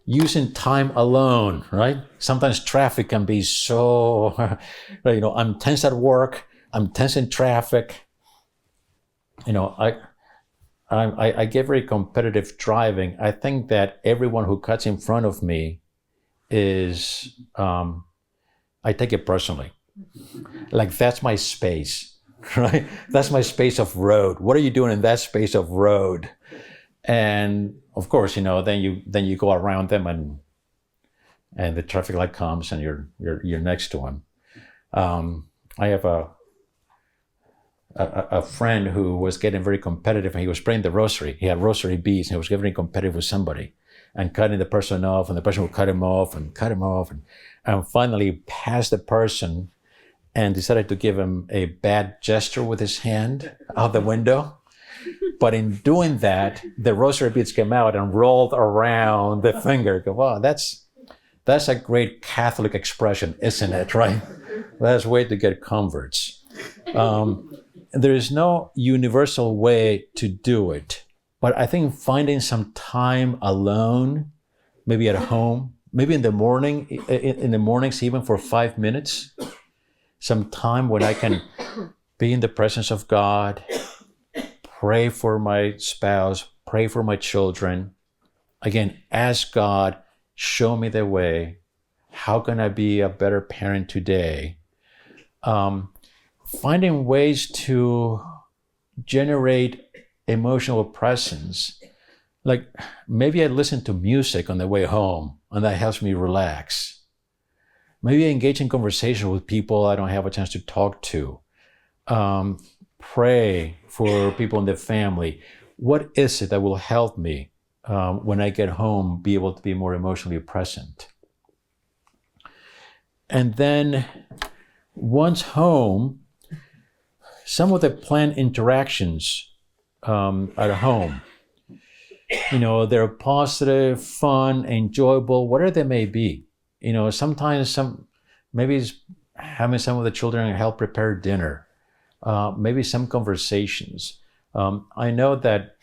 using time alone, right? Sometimes traffic can be so, I'm tense at work, I'm tense in traffic. I get very competitive driving. I think that everyone who cuts in front of me is, I take it personally. Like, that's my space, right? That's my space of road. What are you doing in that space of road? And of course, then you go around them and the traffic light comes and you're next to him. I have a friend who was getting very competitive, and he was praying the rosary. He had rosary beads, and he was getting competitive with somebody and cutting the person off, and the person would cut him off, and finally passed the person and decided to give him a bad gesture with his hand out the window. But in doing that, the rosary beads came out and rolled around the finger. Wow, that's a great Catholic expression, isn't it, right? That's a way to get converts. There is no universal way to do it. But I think finding some time alone, maybe at home, maybe in the mornings, even for 5 minutes, some time when I can be in the presence of God, pray for my spouse, pray for my children. Again, ask God, show me the way. How can I be a better parent today? Finding ways to generate emotional presence. Like maybe I listen to music on the way home and that helps me relax. Maybe I engage in conversation with people I don't have a chance to talk to. Pray for people in the family. What is it that will help me when I get home be able to be more emotionally present? And then once home, some of the planned interactions at home, they're positive, fun, enjoyable, whatever they may be. Sometimes maybe it's having some of the children help prepare dinner, maybe some conversations. I know that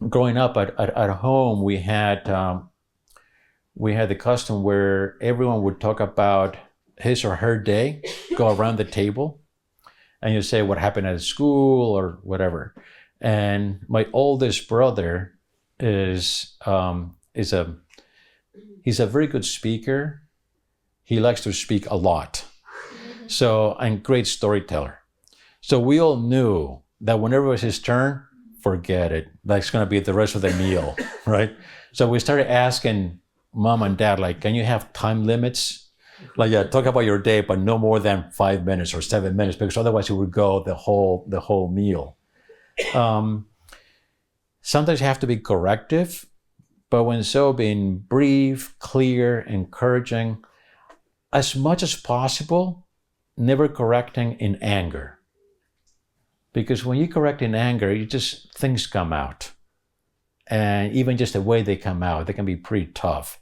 growing up at home, we had the custom where everyone would talk about his or her day, go around the table, and you say what happened at school or whatever. And my oldest brother he's a very good speaker. He likes to speak a lot. And great storyteller. So we all knew that whenever it was his turn, forget it. That's going to be the rest of the meal, right? So we started asking mom and dad, like, can you have time limits? Like, yeah, talk about your day, but no more than 5 minutes or 7 minutes, because otherwise it would go the whole meal. Sometimes you have to be corrective, but when so, being brief, clear, encouraging, as much as possible, never correcting in anger. Because when you correct in anger, things come out. And even just the way they come out, they can be pretty tough.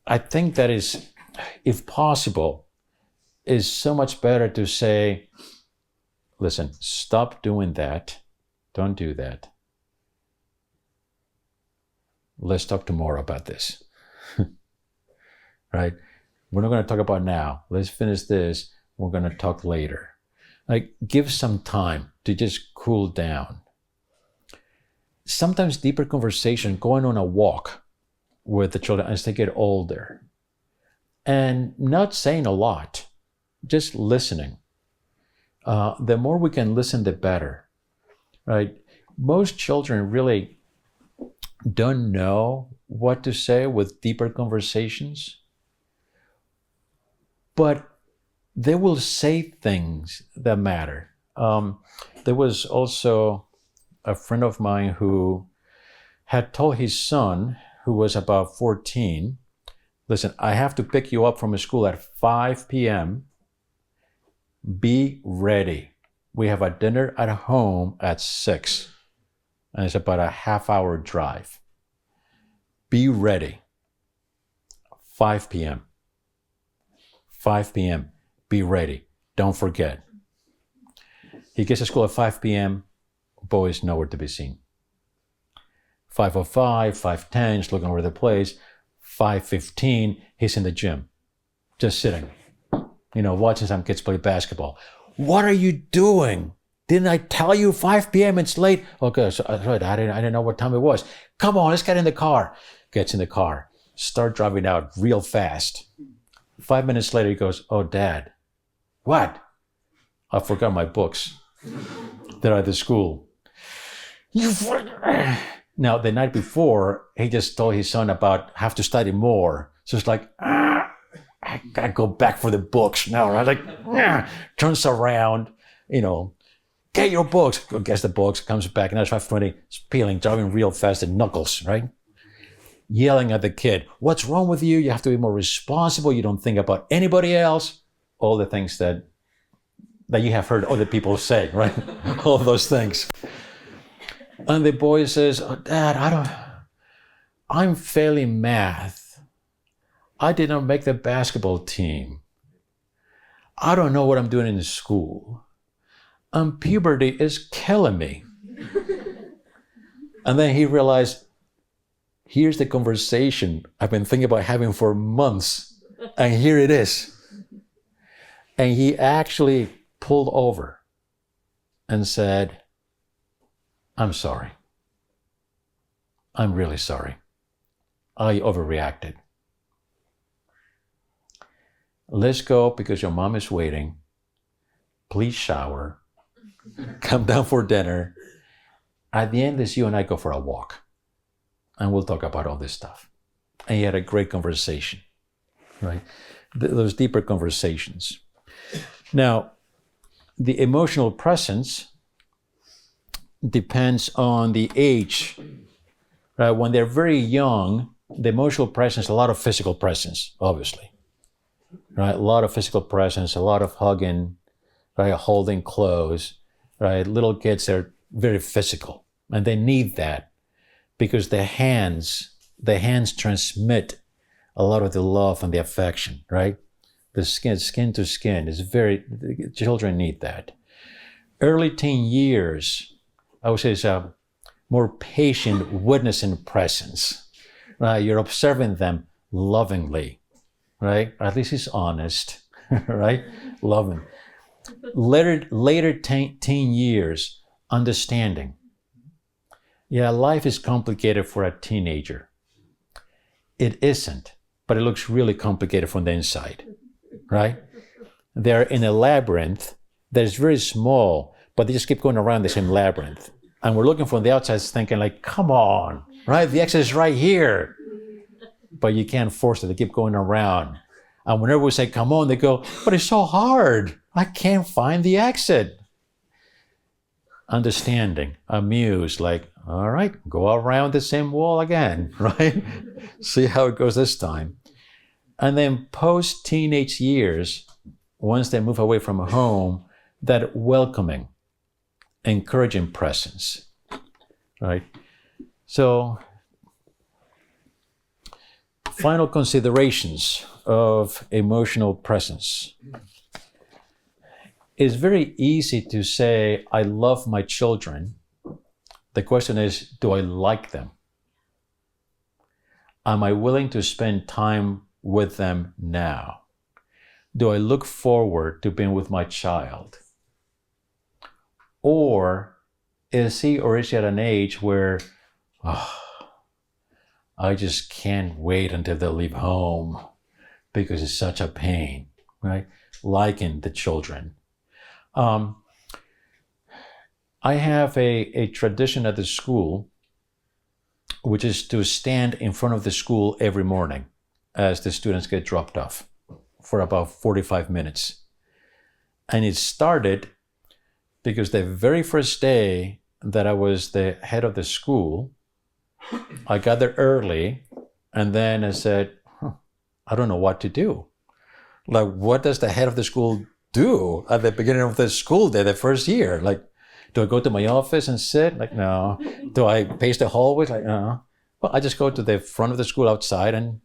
I think that is, if possible, is so much better to say, listen, stop doing that. Don't do that. Let's talk tomorrow about this. Right? We're not going to talk about now. Let's finish this. We're going to talk later. Like, give some time to just cool down. Sometimes deeper conversation, going on a walk with the children as they get older. And not saying a lot, just listening. The more we can listen, the better, right? Most children really don't know what to say with deeper conversations, but they will say things that matter. There was also a friend of mine who had told his son, who was about 14, listen, I have to pick you up from school at 5 p.m. Be ready. We have a dinner at home at 6. And it's about a half-hour drive. Be ready. 5 p.m. 5 p.m. Be ready. Don't forget. He gets to school at 5 p.m. Boy is nowhere to be seen. 5:05, 5:10, he's looking over the place. 5:15, he's in the gym, just sitting, watching some kids play basketball. What are you doing? Didn't I tell you 5 p.m. it's late? Okay, so right, I didn't know what time it was. Come on, let's get in the car. Gets in the car, start driving out real fast. 5 minutes later, he goes, oh, Dad. What? I forgot my books. They're at the school. Now, the night before, he just told his son about have to study more. So it's like, I gotta go back for the books now, right? Like, turns around, get your books. Go gets the books, comes back, and that's 5:20, peeling, driving real fast at knuckles, right? Yelling at the kid, what's wrong with you? You have to be more responsible. You don't think about anybody else. All the things that you have heard other people say, right? All those things. And the boy says, oh, Dad, I'm failing math. I did not make the basketball team. I don't know what I'm doing in school. And puberty is killing me. And then he realized, here's the conversation I've been thinking about having for months. And here it is. And he actually pulled over and said, I'm sorry. I'm really sorry. I overreacted. Let's go because your mom is waiting. Please shower. Come down for dinner. At the end, let's you and I go for a walk. And we'll talk about all this stuff. And he had a great conversation, right? Those deeper conversations. Now, the emotional presence depends on the age. Right? When they're very young, the emotional presence, a lot of physical presence, obviously. Right? A lot of physical presence, a lot of hugging, right? Holding close. Right? Little kids are very physical, and they need that because the hands transmit a lot of the love and the affection, right? The skin to skin is children need that. Early teen years, I would say, is a more patient witnessing presence, right? You're observing them lovingly, right? At least he's honest, right? Loving. Later teen years, understanding. Yeah, life is complicated for a teenager. It isn't, but it looks really complicated from the inside, right? They're in a labyrinth that is very small, but they just keep going around the same labyrinth. And we're looking from the outside thinking like, come on, right? The exit is right here. But you can't force it. They keep going around. And whenever we say, come on, they go, but it's so hard. I can't find the exit. Understanding, amused, like, all right, go around the same wall again, right? See how it goes this time. And then post-teenage years, once they move away from home, that welcoming, encouraging presence, right? So, final considerations of emotional presence. It's very easy to say, I love my children. The question is, do I like them? Am I willing to spend time with them now? Do I look forward to being with my child? Or is he or is she at an age where, I just can't wait until they leave home because it's such a pain, right? Liking the children. I have a tradition at the school, which is to stand in front of the school every morning as the students get dropped off for about 45 minutes. And it started because the very first day that I was the head of the school, I got there early, and then I said, I don't know what to do. Like, what does the head of the school do at the beginning of the school day, the first year? Like, do I go to my office and sit? Like, no. Do I pace the hallways? Like, no. Well, I just go to the front of the school outside and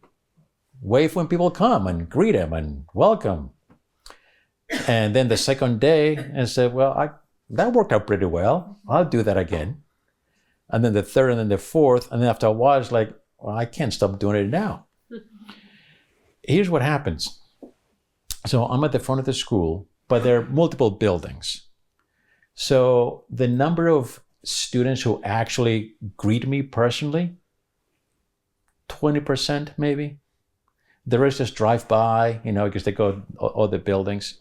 wave when people come and greet them and welcome. And then the second day, I said, well, that worked out pretty well. I'll do that again. And then the third, and then the fourth. And then after a while, it's like, well, I can't stop doing it now. Here's what happens. So I'm at the front of the school, but there are multiple buildings. So the number of students who actually greet me personally, 20% maybe. The rest just drive by, because they go to all the buildings.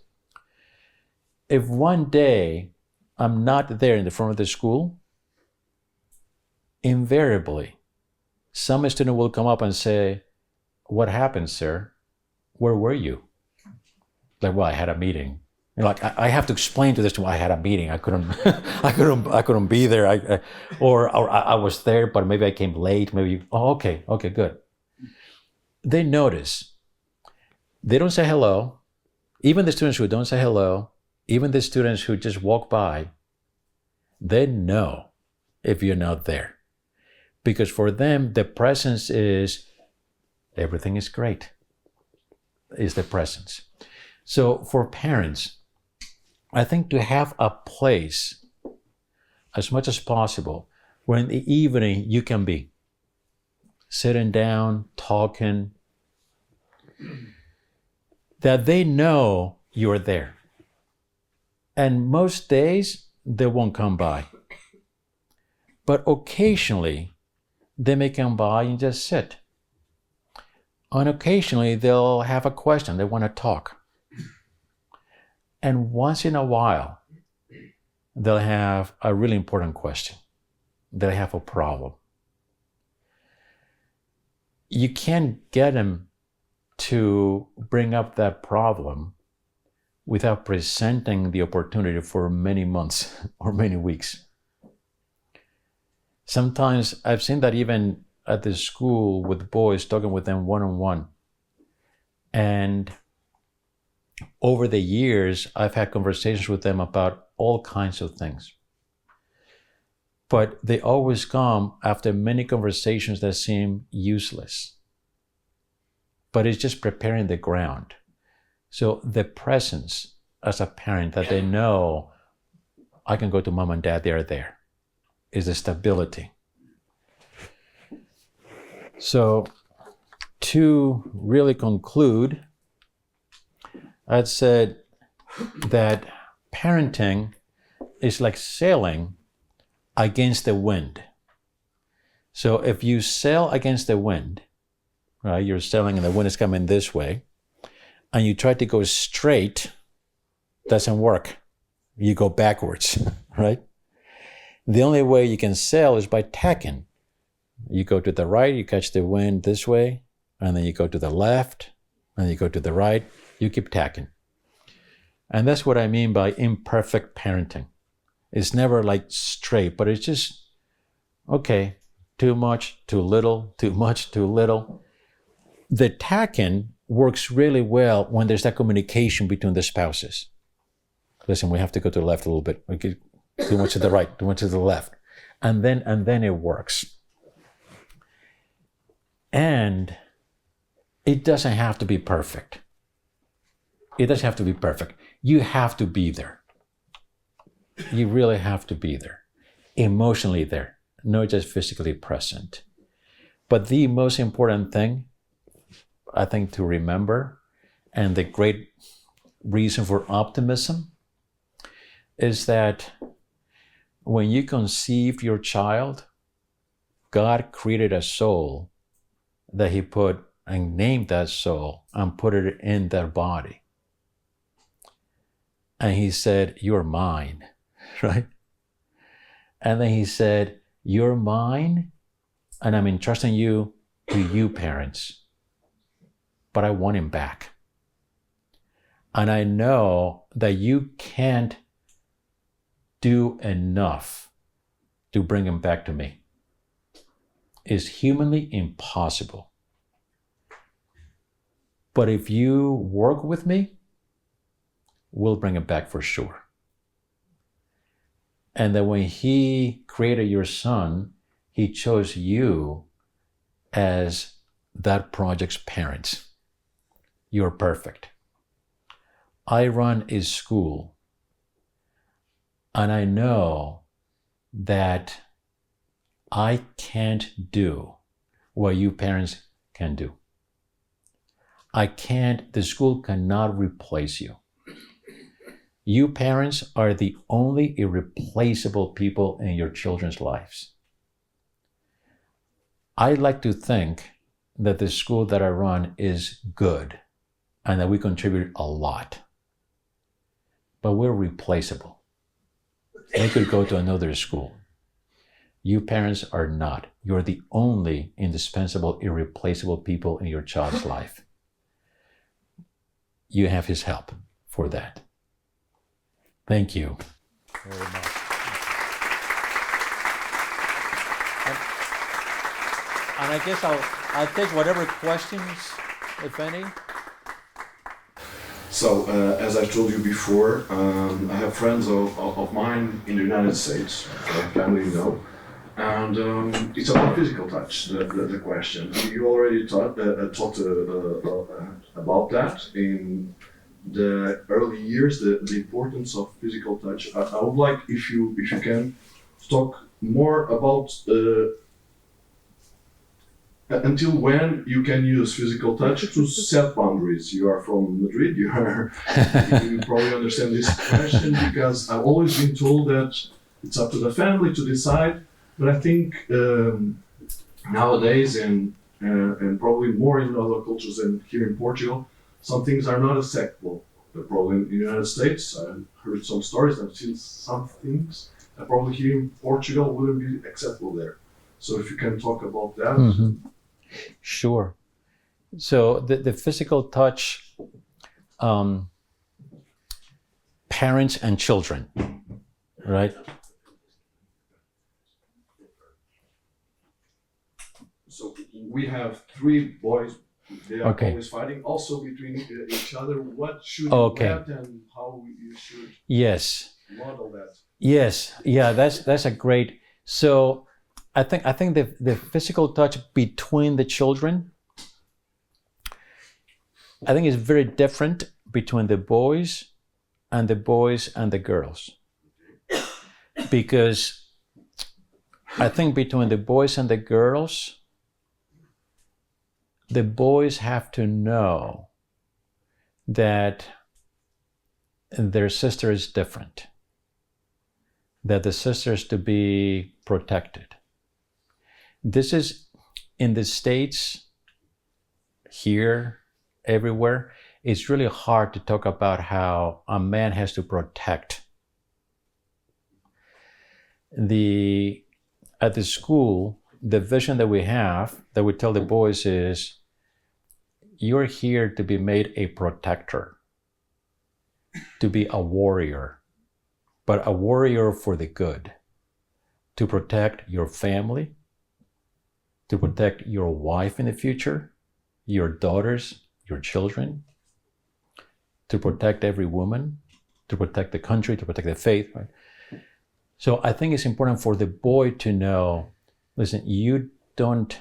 If one day I'm not there in the front of the school, invariably, some student will come up and say, what happened, sir? Where were you? Like, well, I had a meeting. I have to explain to this to I had a meeting. I couldn't, I couldn't be there. Or I was there, but maybe I came late. Maybe, okay, good. They notice. They don't say hello. Even the students who don't say hello, even the students who just walk by, they know if you're not there. Because for them, the presence is, everything is great, is the presence. So for parents, I think to have a place, as much as possible, where in the evening you can be sitting down, talking, that they know you're there. And most days they won't come by. But occasionally they may come by and just sit. And occasionally they'll have a question, they want to talk. And once in a while, they'll have a really important question. They'll have a problem. You can't get them to bring up that problem without presenting the opportunity for many months or many weeks. Sometimes I've seen that even at the school with boys, talking with them one-on-one. And over the years, I've had conversations with them about all kinds of things. But they always come after many conversations that seem useless. But it's just preparing the ground. So the presence as a parent, that they know I can go to mom and dad, they're there, is the stability. So to really conclude, I'd said that parenting is like sailing against the wind. So if you sail against the wind, right, you're sailing and the wind is coming this way, and you try to go straight, doesn't work. You go backwards, right? The only way you can sail is by tacking. You go to the right, you catch the wind this way, and then you go to the left, and you go to the right, you keep tacking. And that's what I mean by imperfect parenting. It's never like straight, but it's just, okay, too much, too little, too much, too little. The tacking works really well when there's that communication between the spouses. Listen, we have to go to the left a little bit. We get too much to the right, too much to the left. And then it works. And it doesn't have to be perfect. It doesn't have to be perfect. You have to be there. You really have to be there. Emotionally there, not just physically present. But the most important thing, I think, to remember, and the great reason for optimism, is that when you conceived your child, God created a soul that He put and named that soul and put it in their body. And He said, "You're mine," right? And then He said, "You're mine, and I'm entrusting you to you parents. But I want him back. And I know that you can't do enough to bring him back to me. It's humanly impossible. But if you work with me, we'll bring him back for sure." And that when He created your son, He chose you as that project's parents. You're perfect. I run a school, and I know that I can't do what you parents can do. The school cannot replace you. You parents are the only irreplaceable people in your children's lives. I like to think that the school that I run is good and that we contribute a lot. But we're replaceable. They could go to another school. You parents are not. You're the only indispensable, irreplaceable people in your child's life. You have His help for that. Thank you very much. And I guess I'll take whatever questions, if any. So, as I told you before, I have friends of mine in the United States, family, you know, and it's about physical touch, the question. You already talked about that in the early years, the importance of physical touch. I would like, if you can, talk more about until when you can use physical touch to set boundaries. You are from Madrid, you probably understand this question, because I've always been told that it's up to the family to decide, but I think nowadays, and probably more in other cultures than here in Portugal, some things are not acceptable. But probably in the United States, I've heard some stories, I've seen some things that probably here in Portugal wouldn't be acceptable there. So if you can talk about that. Mm-hmm. Sure. So the physical touch, parents and children, right? So we have 3 boys. They are Okay. always fighting, also between each other. What should Okay. you let and how you should Yes. model that? Yes. Yeah. That's a great. So I think the physical touch between the children, I think is very different between the boys and the girls, because I think between the boys and the girls, the boys have to know that their sister is different, that the sister is to be protected. This is in the States, here, everywhere. It's really hard to talk about how a man has to protect. At the school, the vision that we have, that we tell the boys is, you're here to be made a protector, to be a warrior, but a warrior for the good, to protect your family, to protect your wife in the future, your daughters, your children, to protect every woman, to protect the country, to protect the faith, right? So I think it's important for the boy to know, listen, you don't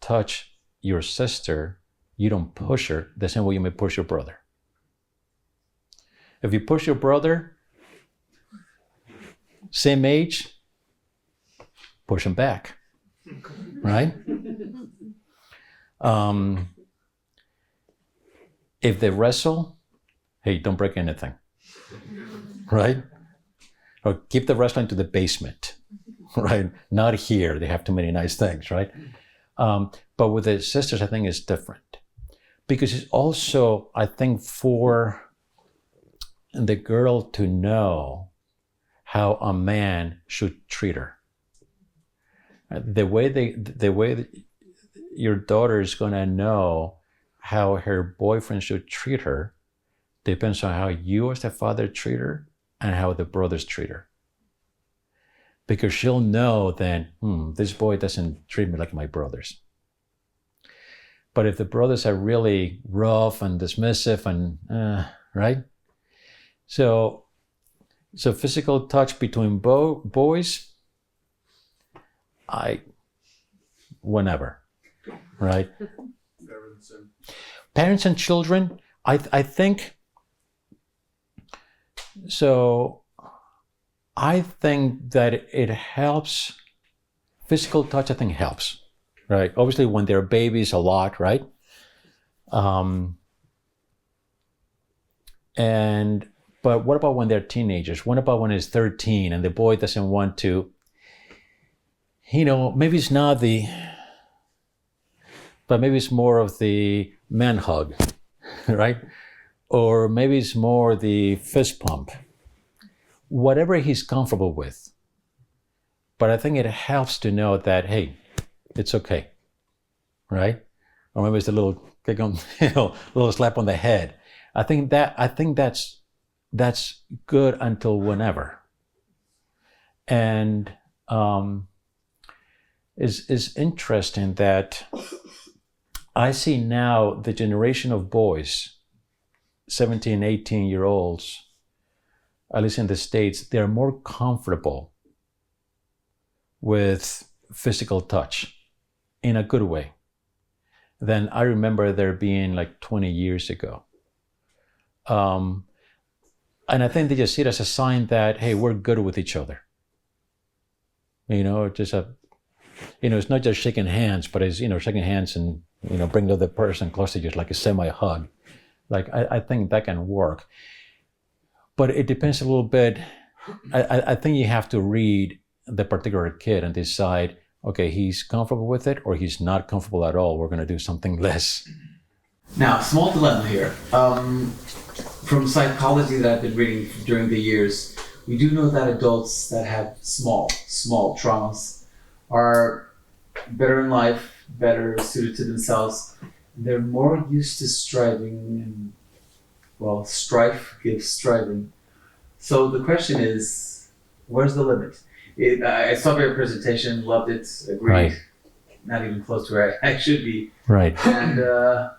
touch your sister, you don't push her the same way you may push your brother. If you push your brother, same age, push him back, right? If they wrestle, hey, don't break anything, right? Or keep the wrestling to the basement, right? Not here, they have too many nice things, right? But with the sisters, I think it's different. Because it's also, I think, for the girl to know how a man should treat her. The way your daughter is going to know how her boyfriend should treat her depends on how you as the father treat her and how the brothers treat her. Because she'll know that, this boy doesn't treat me like my brothers. But if the brothers are really rough and dismissive and, right? So physical touch between boys, whenever, right? Parents and children, I think, so I think that it helps, physical touch I think helps, right? Obviously when they're babies a lot, right? But what about when they're teenagers? What about when it's 13 and the boy doesn't want to, maybe it's not but maybe it's more of the man hug, right? Or maybe it's more the fist pump. Whatever he's comfortable with. But I think it helps to know that, hey, it's okay, right? Or maybe it's a little kick on, little slap on the head. I think that's good until whenever. And it's interesting that I see now the generation of boys, 17, 18-year-olds, at least in the States, they're more comfortable with physical touch in a good way than I remember there being like 20 years ago. And I think they just see it as a sign that, hey, we're good with each other. just it's not just shaking hands, but it's, shaking hands and, bring the other person close to you, like a semi-hug. Like, I think that can work. But it depends a little bit. I think you have to read the particular kid and decide, okay, he's comfortable with it or he's not comfortable at all. We're going to do something less. Now, small dilemma here. From psychology that I've been reading during the years, we do know that adults that have small traumas are better in life, better suited to themselves. They're more used to striving, and strife gives striving. So the question is, where's the limit? I saw your presentation, loved it, agreed. Right. Not even close to where I should be. Right. And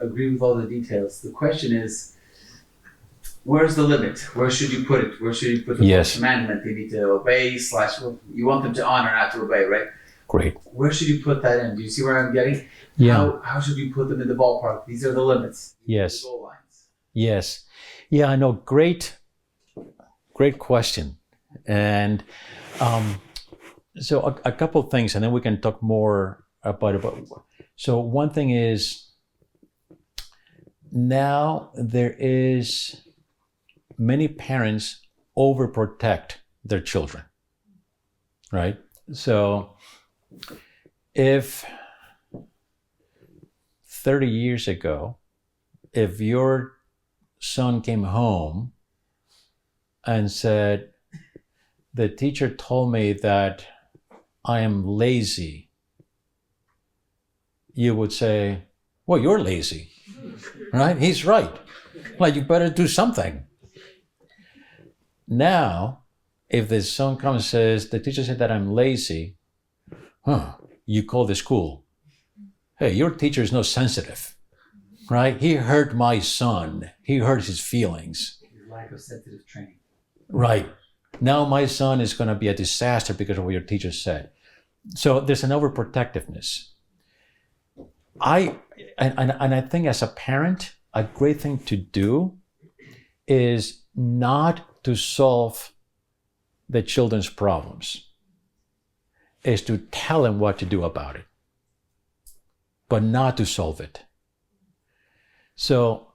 agree with all the details. The question is, where's the limit? Where should you put it? Where should you put the Yes. commandment they need to obey / you want them to honor, not to obey, right? Great. Where should you put that in? Do you see where I'm getting? Yeah. How should you put them in the ballpark? These are the limits. These are Yes. the goal lines. Yes. Yeah, I know. Great question. And so a couple of things, and then we can talk more about it. So one thing is, now there is many parents overprotect their children, right? So if 30 years ago, if your son came home and said, the teacher told me that I am lazy, you would say, well, you're lazy, right? He's right. Like, you better do something. Now, if the son comes and says, the teacher said that I'm lazy, you call the school. Hey, your teacher is not sensitive, right? He hurt my son. He hurt his feelings. Lack of sensitive training. Right. Now my son is going to be a disaster because of what your teacher said. So there's an overprotectiveness. I think as a parent, a great thing to do is not to solve the children's problems, is to tell them what to do about it, but not to solve it. So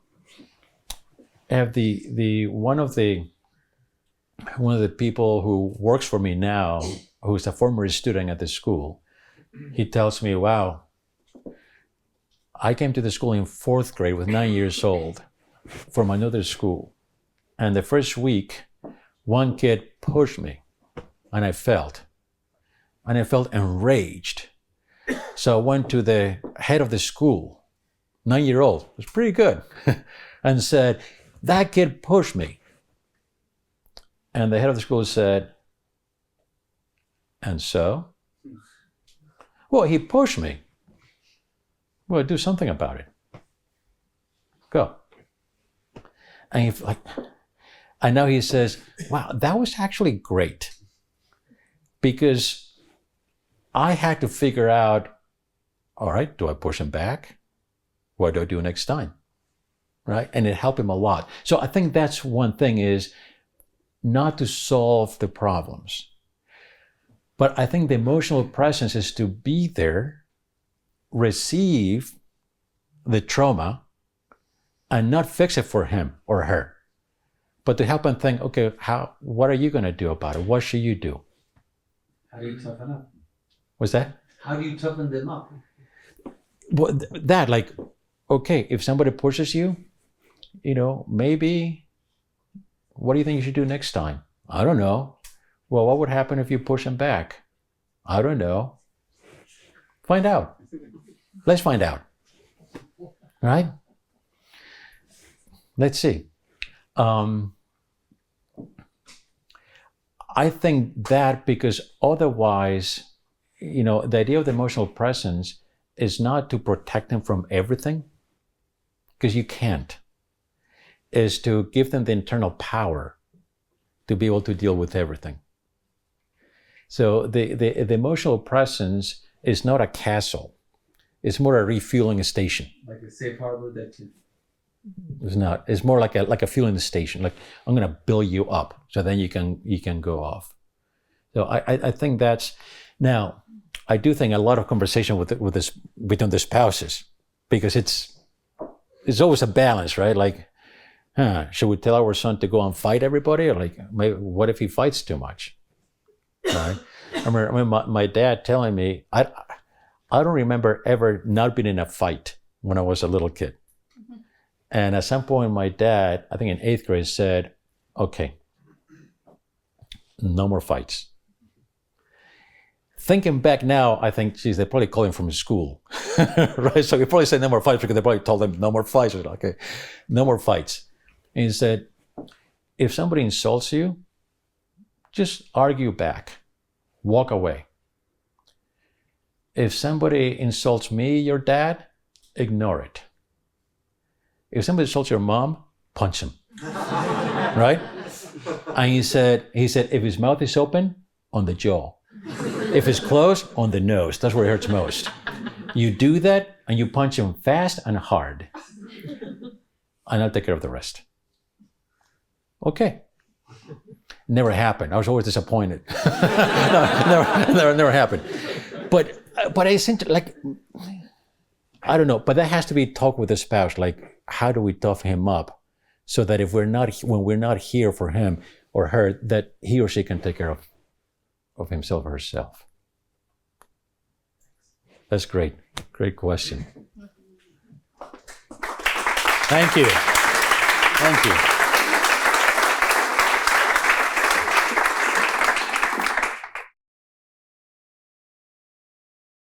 I have one of the people who works for me now, who's a former student at the school, he tells me, wow, I came to the school in 4th grade with 9 years old from another school. And the first week, one kid pushed me and I felt enraged. So I went to the head of the school, 9-year-old, it was pretty good, and said, that kid pushed me. And the head of the school said, and so? Well, he pushed me. Well, do something about it. Go. And now he says, wow, that was actually great. Because I had to figure out, all right, do I push him back? What do I do next time? Right? And it helped him a lot. So I think that's one thing, is not to solve the problems. But I think the emotional presence is to be there, receive the trauma, and not fix it for him or her, but to help them think, okay, what are you going to do about it? What should you do? How do you toughen up? What's that? How do you toughen them up? Well, okay, if somebody pushes you, maybe, what do you think you should do next time? I don't know. Well, what would happen if you push them back? I don't know. Find out. Let's find out. Right? Let's see. I think that, because otherwise, the idea of the emotional presence is not to protect them from everything, because you can't. Is to give them the internal power to be able to deal with everything. So the emotional presence is not a castle. It's more a refueling station. Like a safe harbor that you... It's not. It's more like a fueling station. Like, I'm going to build you up so then you can go off. So I think that's, Now, I do think a lot of conversation between the spouses, because it's always a balance, right? Like, should we tell our son to go and fight everybody, or like, maybe, what if he fights too much? Right? I remember my dad telling me, I don't remember ever not being in a fight when I was a little kid. And at some point, my dad, I think in 8th grade, said, okay, no more fights. Thinking back now, I think, geez, they probably called him from school, right? So he probably said no more fights because they probably told him no more fights. Like, okay, no more fights. And he said, if somebody insults you, just argue back, walk away. If somebody insults me, your dad, ignore it. If somebody insults your mom, punch him, right? And he said, if his mouth is open, on the jaw. If it's closed, on the nose. That's where it hurts most. You do that, and you punch him fast and hard. And I'll take care of the rest. Okay. Never happened. I was always disappointed. Never happened. But I think, like, I don't know, but that has to be talked with the spouse. Like, how do we toughen him up so that when we're not here for him or her, that he or she can take care of himself or herself? That's great. Great question. Thank you. Thank you.